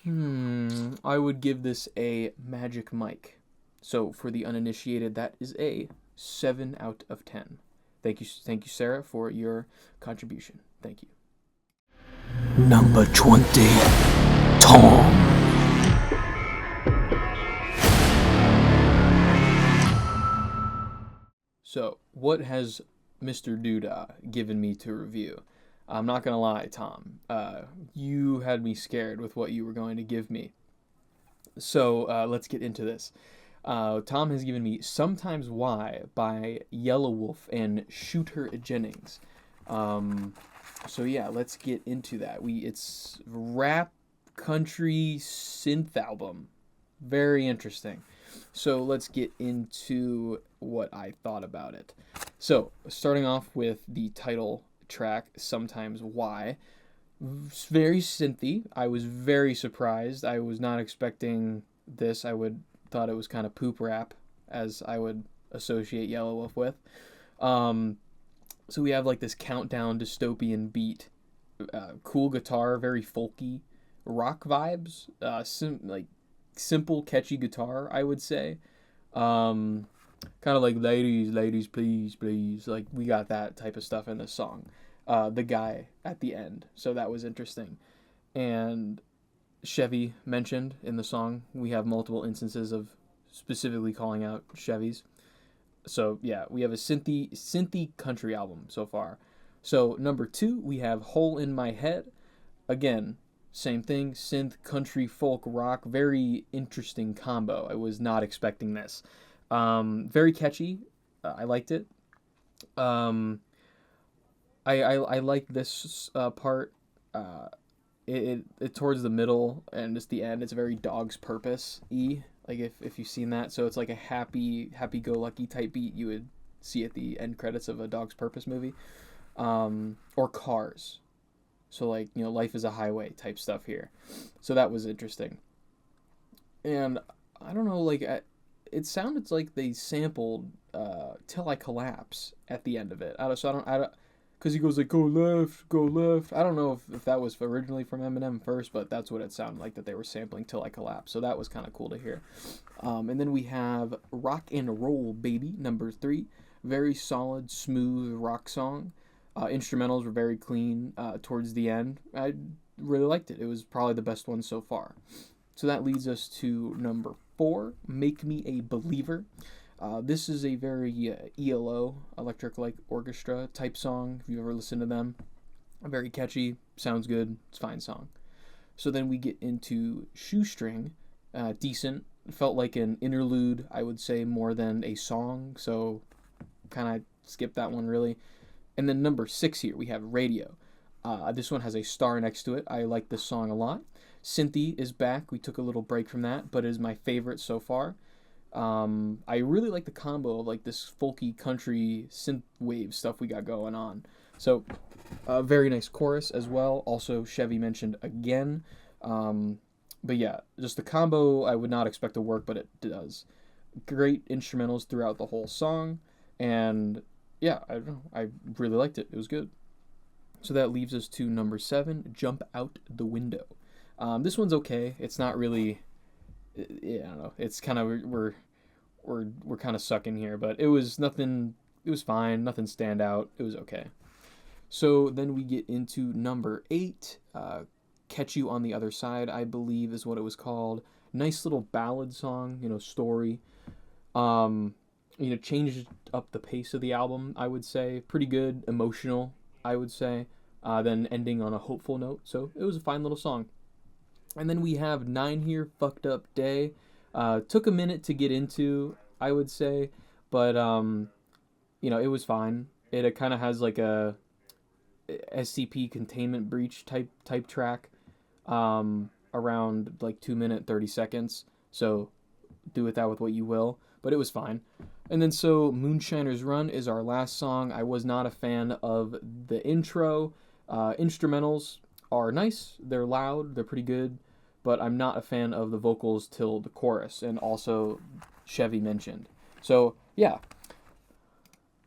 I would give this a Magic Mike. So for the uninitiated, that is a 7 out of 10. Thank you, Sarah, for your contribution. Thank you. Number 20, Tom. So, what has Mr. Doodah given me to review? I'm not gonna lie, Tom. You had me scared with what you were going to give me. So let's get into this. Tom has given me "Sometimes Why" by Yellow Wolf and Shooter Jennings. So yeah, let's get into that. It's rap country synth album. Very interesting. So let's get into what I thought about it. So starting off with the title track, "Sometimes Why." Very synthy. I was very surprised. I was not expecting this. Thought it was kind of poop rap, as I would associate Yellow Wolf with. So we have like this countdown dystopian beat, cool guitar, very folky, rock vibes, like simple catchy guitar, I would say. Kind of like ladies, please, please. Like we got that type of stuff in this song. The guy at the end, so that was interesting. And Chevy mentioned in the song, we have multiple instances of specifically calling out Chevys. So yeah, we have a synthy country album so far. So number 2, we have "Hole in My Head." Again, same thing, synth, country, folk, rock, very interesting combo. I was not expecting this. Very catchy. I liked it. I like this part. It towards the middle and just the end. It's very Dog's Purpose-y. Like if you've seen that, so it's like a happy-go-lucky type beat you would see at the end credits of a Dog's Purpose movie, or Cars. So like Life is a Highway type stuff here. So that was interesting. And I don't know, like it sounded like they sampled "Till I Collapse" at the end of it. I don't. Because he goes like, go left, go left. I don't know if that was originally from Eminem first, but that's what it sounded like, that they were sampling "Till I Collapse." So that was kind of cool to hear. And then we have "Rock and Roll Baby," number 3. Very solid, smooth rock song. Instrumentals were very clean towards the end. I really liked it. It was probably the best one so far. So that leads us to number 4, "Make Me a Believer." This is a very ELO, Electric Light Orchestra type song, if you've ever listened to them. Very catchy, sounds good, it's a fine song. So then we get into "Shoestring." Decent, felt like an interlude, I would say, more than a song, so kind of skipped that one really. And then number 6 here, we have "Radio." This one has a star next to it. I like this song a lot. Cynthia is back. We took a little break from that, but it is my favorite so far. I really like the combo of like this folky country synth wave stuff we got going on. So, very nice chorus as well. Also, Chevy mentioned again. But yeah, just the combo I would not expect to work, but it does. Great instrumentals throughout the whole song. And yeah, I don't know. I really liked it. It was good. So that leaves us to number 7, "Jump Out the Window." This one's okay. It's not really... I don't know. It's kind of we're kind of sucking here, but it was nothing. It was fine. Nothing stand out. It was okay. So then we get into number 8, "Catch You on the Other Side," I believe is what it was called. Nice little ballad song, story. Changed up the pace of the album, I would say. Pretty good, emotional, I would say. Then ending on a hopeful note, so it was a fine little song. And then we have 9 here, "Fucked Up Day." Took a minute to get into, I would say, but it was fine. It kind of has like a SCP Containment Breach type track, around like 2 minute 30 seconds. So do with that with what you will, but it was fine. And then so "Moonshiner's Run" is our last song. I was not a fan of the intro. Instrumentals are nice, they're loud, they're pretty good, but I'm not a fan of the vocals till the chorus, and also Chevy mentioned. So yeah,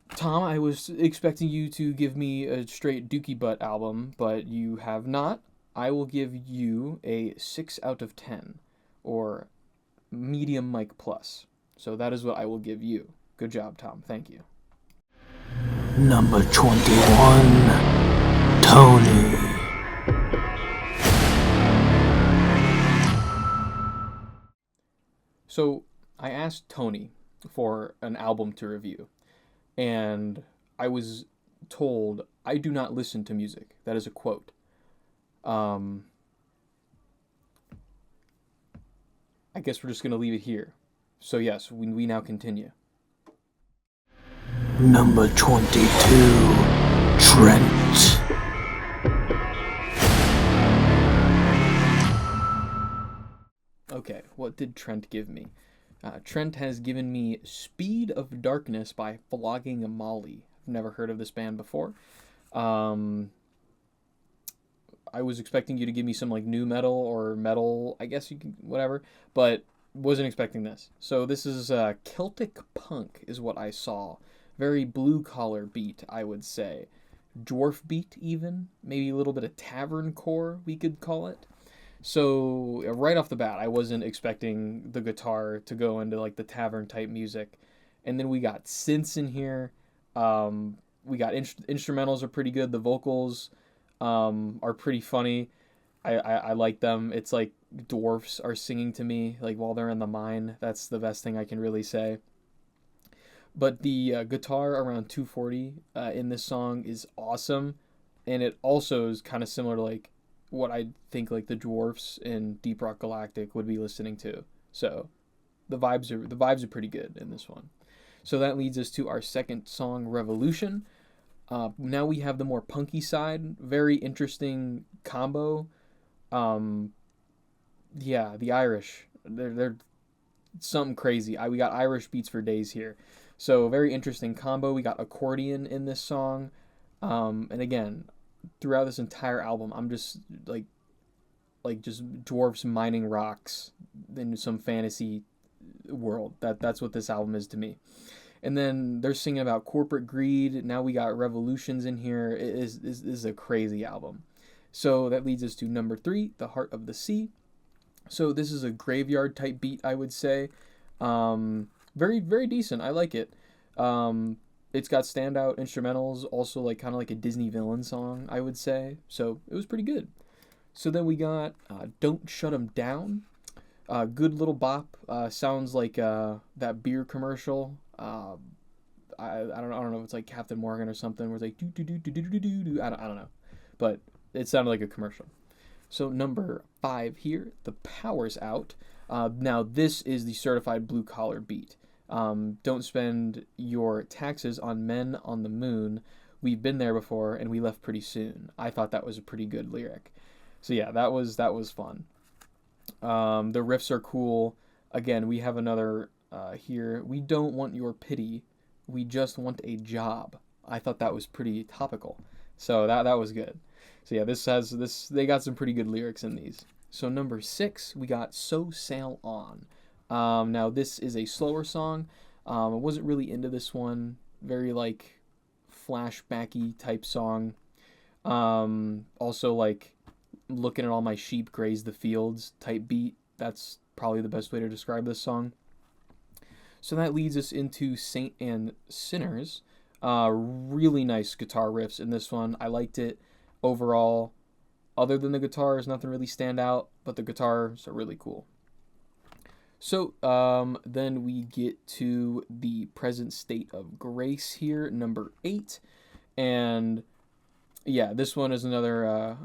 Tom, I was expecting you to give me a straight dookie butt album, but you have not. I will give you a 6 out of 10, or medium mic plus. So that is what I will give you. Good job, Tom. Thank you. Number 21, Tony. So I asked Tony for an album to review, and I was told I do not listen to music. That is a quote. I guess we're just going to leave it here. So yes, we now continue. Number 22, Trent. Okay, what did Trent give me? Trent has given me Speed of Darkness by Flogging Molly. I've never heard of this band before. I was expecting you to give me some like new metal or metal, I guess you can, whatever, but wasn't expecting this. So this is Celtic punk is what I saw. Very blue collar beat, I would say. Dwarf beat even, maybe a little bit of tavern core we could call it. So right off the bat, I wasn't expecting the guitar to go into like the tavern type music, and then we got synths in here. We got instrumentals are pretty good. The vocals are pretty funny. I like them. It's like dwarfs are singing to me like while they're in the mine. That's the best thing I can really say. But the guitar around 240 in this song is awesome, and it also is kind of similar to like what I think like the dwarfs in Deep Rock Galactic would be listening to. So the vibes are pretty good in this one. So that leads us to our second song, Revolution. Now we have the more punky side. Very interesting combo. Yeah, the Irish. They're something crazy. We got Irish beats for days here. So very interesting combo. We got accordion in this song. And again, throughout this entire album, I'm just like just dwarfs mining rocks in some fantasy world. That's what this album is to me. And then they're singing about corporate greed. Now we got revolutions in here. It is a crazy album. So that leads us to number 3, The Heart of the Sea. So this is a graveyard type beat, I would say. Very, very decent. I like it. It's got standout instrumentals, also like kind of like a Disney villain song, I would say. So it was pretty good. So then we got Don't Shut 'Em Down. Good little bop. Sounds like that beer commercial. I don't know if it's like Captain Morgan or something where it's like do do do do do do do do. I don't know, but it sounded like a commercial. So number 5 here, The Power's Out. Now this is the certified blue collar beat. Don't spend your taxes on men on the moon. We've been there before and we left pretty soon. I thought that was a pretty good lyric. So yeah, that was fun. The riffs are cool. Again, we have another here. We don't want your pity. We just want a job. I thought that was pretty topical. So that was good. So yeah, they got some pretty good lyrics in these. So number 6, we got So Sail On. Now this is a slower song. I wasn't really into this one. Very like flashbacky type song. Also like looking at all my sheep graze the fields type beat. That's probably the best way to describe this song. So that leads us into Saint and Sinners. Really nice guitar riffs in this one. I liked it overall. Other than the guitars, nothing really stand out, but the guitars are really cool. So then we get to the Present State of Grace here, number 8. And yeah, this one is another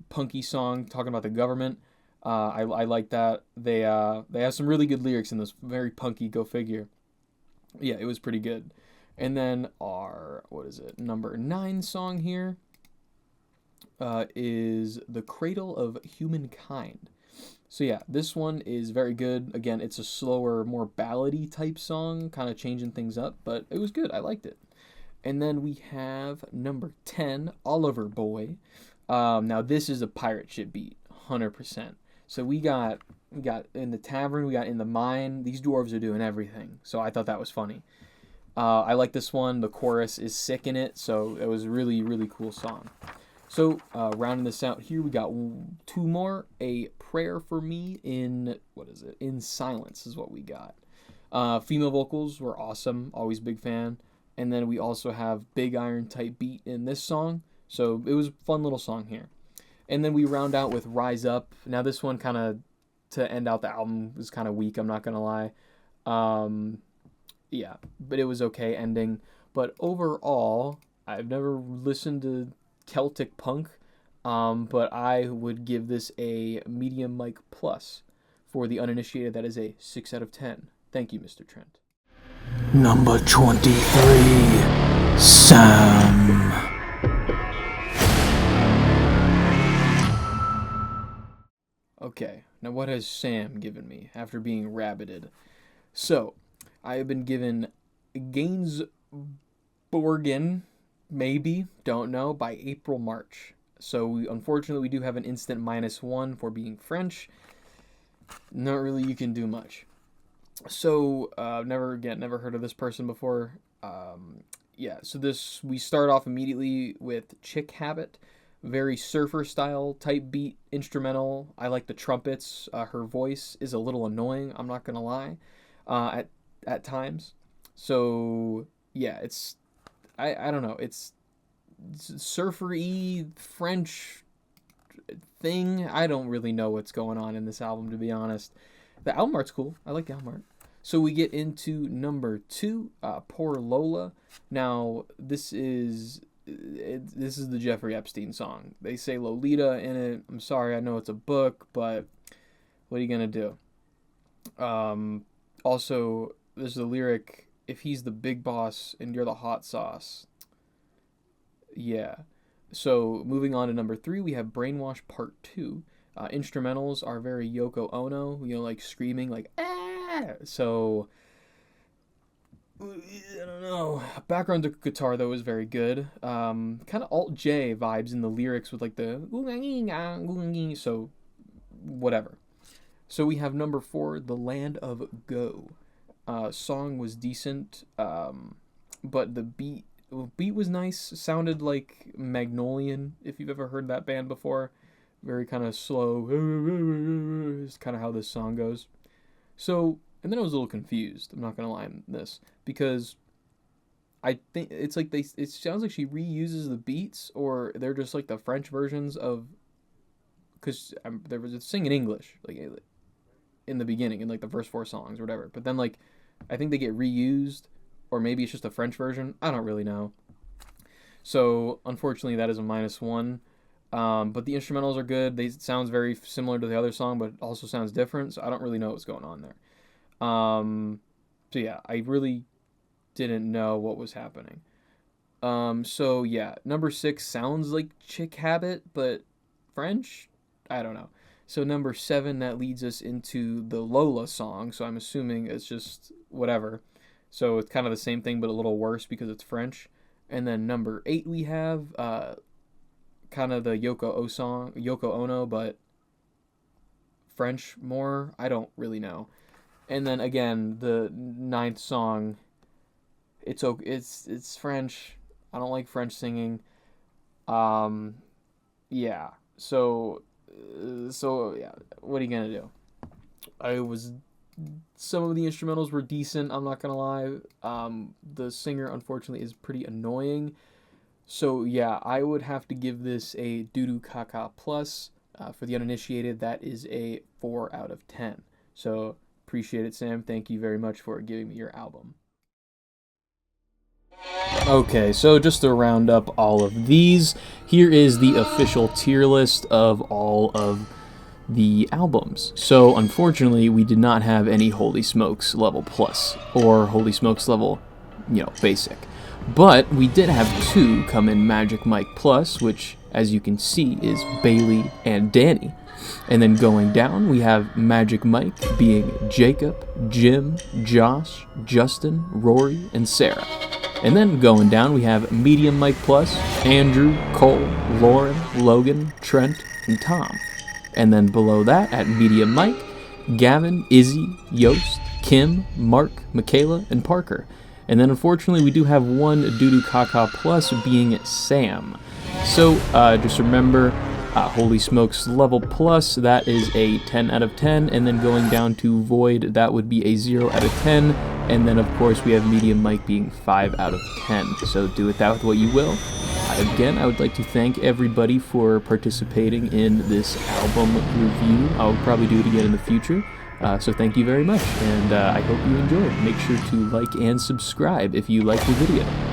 punky song talking about the government. I like that. They have some really good lyrics in this. Very punky, go figure. Yeah, it was pretty good. And then our, number 9 song here is The Cradle of Humankind. So yeah, this one is very good. Again, it's a slower, more ballady type song, kind of changing things up, but it was good. I liked it. And then we have number 10, Oliver Boy. Now this is a pirate ship beat, 100%. So we got in the tavern, we got in the mine. These dwarves are doing everything. So I thought that was funny. I like this one. The chorus is sick in it, so it was really, really cool song. So rounding this out here, we got 2 more. A Prayer for Me in, In Silence is what we got. Female vocals were awesome, always big fan. And then we also have Big Iron type beat in this song, so it was a fun little song here. And then we round out with Rise Up. Now this one kind of, to end out the album, was kind of weak, I'm not going to lie. Yeah, but it was okay ending. But overall, I've never listened to Celtic punk, but I would give this a medium mic plus. For the uninitiated, that is a 6 out of 10. Thank you, Mr. Trent. Number 23. Sam. Okay, now what has Sam given me after being rabbited? So, I have been given Gainsborgen, maybe, don't know, by April, March. So, unfortunately, we do have an instant -1 for being French. Not really you can do much. So, never heard of this person before. Yeah, so we start off immediately with Chick Habit. Very surfer style type beat, instrumental. I like the trumpets. Her voice is a little annoying, I'm not gonna lie, at times. So yeah, I don't know, it's surfer-y French thing. I don't really know what's going on in this album, to be honest. The album art's cool. I like the album art. So we get into number 2, Poor Lola. Now this is the Jeffrey Epstein song. They say Lolita in it. I'm sorry, I know it's a book, but what are you gonna do? Also, there's the lyric, if he's the big boss and you're the hot sauce. Yeah. So moving on to number 3, we have Brainwash Part 2. Instrumentals are very Yoko Ono, like screaming, like, ah! So, I don't know. Background guitar, though, is very good. Kind of Alt-J vibes in the lyrics with, like, the so, whatever. So we have number 4, The Land of Go. Song was decent, but the beat was nice. Sounded like Magnolian, if you've ever heard that band before. Very kind of slow. Is kind of how this song goes. So, and then I was a little confused, I'm not going to lie on this, because I think it's like it sounds like she reuses the beats, or they're just like the French versions of, because there was a sing in English, like in the beginning, in like the first 4 songs or whatever, but then like, I think they get reused, or maybe it's just a French version, I don't really know. So, unfortunately, that is a -1. But the instrumentals are good. It sounds very similar to the other song, but also sounds different, so I don't really know what's going on there. So yeah, I really didn't know what was happening. So yeah, number 6 sounds like Chick Habit, but French? I don't know. So number 7, that leads us into the Lola song, so I'm assuming it's just whatever. So it's kind of the same thing, but a little worse because it's French. And then number 8, we have kind of the Yoko Ono, but French more. I don't really know. And then again, the 9th song, it's French. I don't like French singing. Yeah. So yeah. What are you gonna do? Some of the instrumentals were decent, I'm not gonna lie. The singer, unfortunately, is pretty annoying. So yeah, I would have to give this a doo-doo caca plus. For the uninitiated, that is a 4 out of 10. So appreciate it, Sam. Thank you very much for giving me your album. Okay, so just to round up all of these, here is the official tier list of all of the albums. So unfortunately, we did not have any Holy Smokes level plus or Holy Smokes level, basic. But we did have 2 come in Magic Mike Plus, which, as you can see, is Bailey and Danny. And then going down, we have Magic Mike being Jacob, Jim, Josh, Justin, Rory, and Sarah. And then going down, we have Medium Mike Plus, Andrew, Cole, Lauren, Logan, Trent, and Tom. And then below that, at Medium Mike, Gavin, Izzy, Jost, Kim, Mark, Mickalla, and Parker. And then unfortunately, we do have one Doo-Doo Caca Plus being Sam. So just remember, Holy Smokes Level Plus, that is a 10 out of 10, and then going down to Void, that would be a 0 out of 10, and then of course we have Medium Mike being 5 out of 10, so do with that with what you will. Again, I would like to thank everybody for participating in this album review. I'll probably do it again in the future, so thank you very much, and I hope you enjoyed. Make sure to like and subscribe if you liked the video.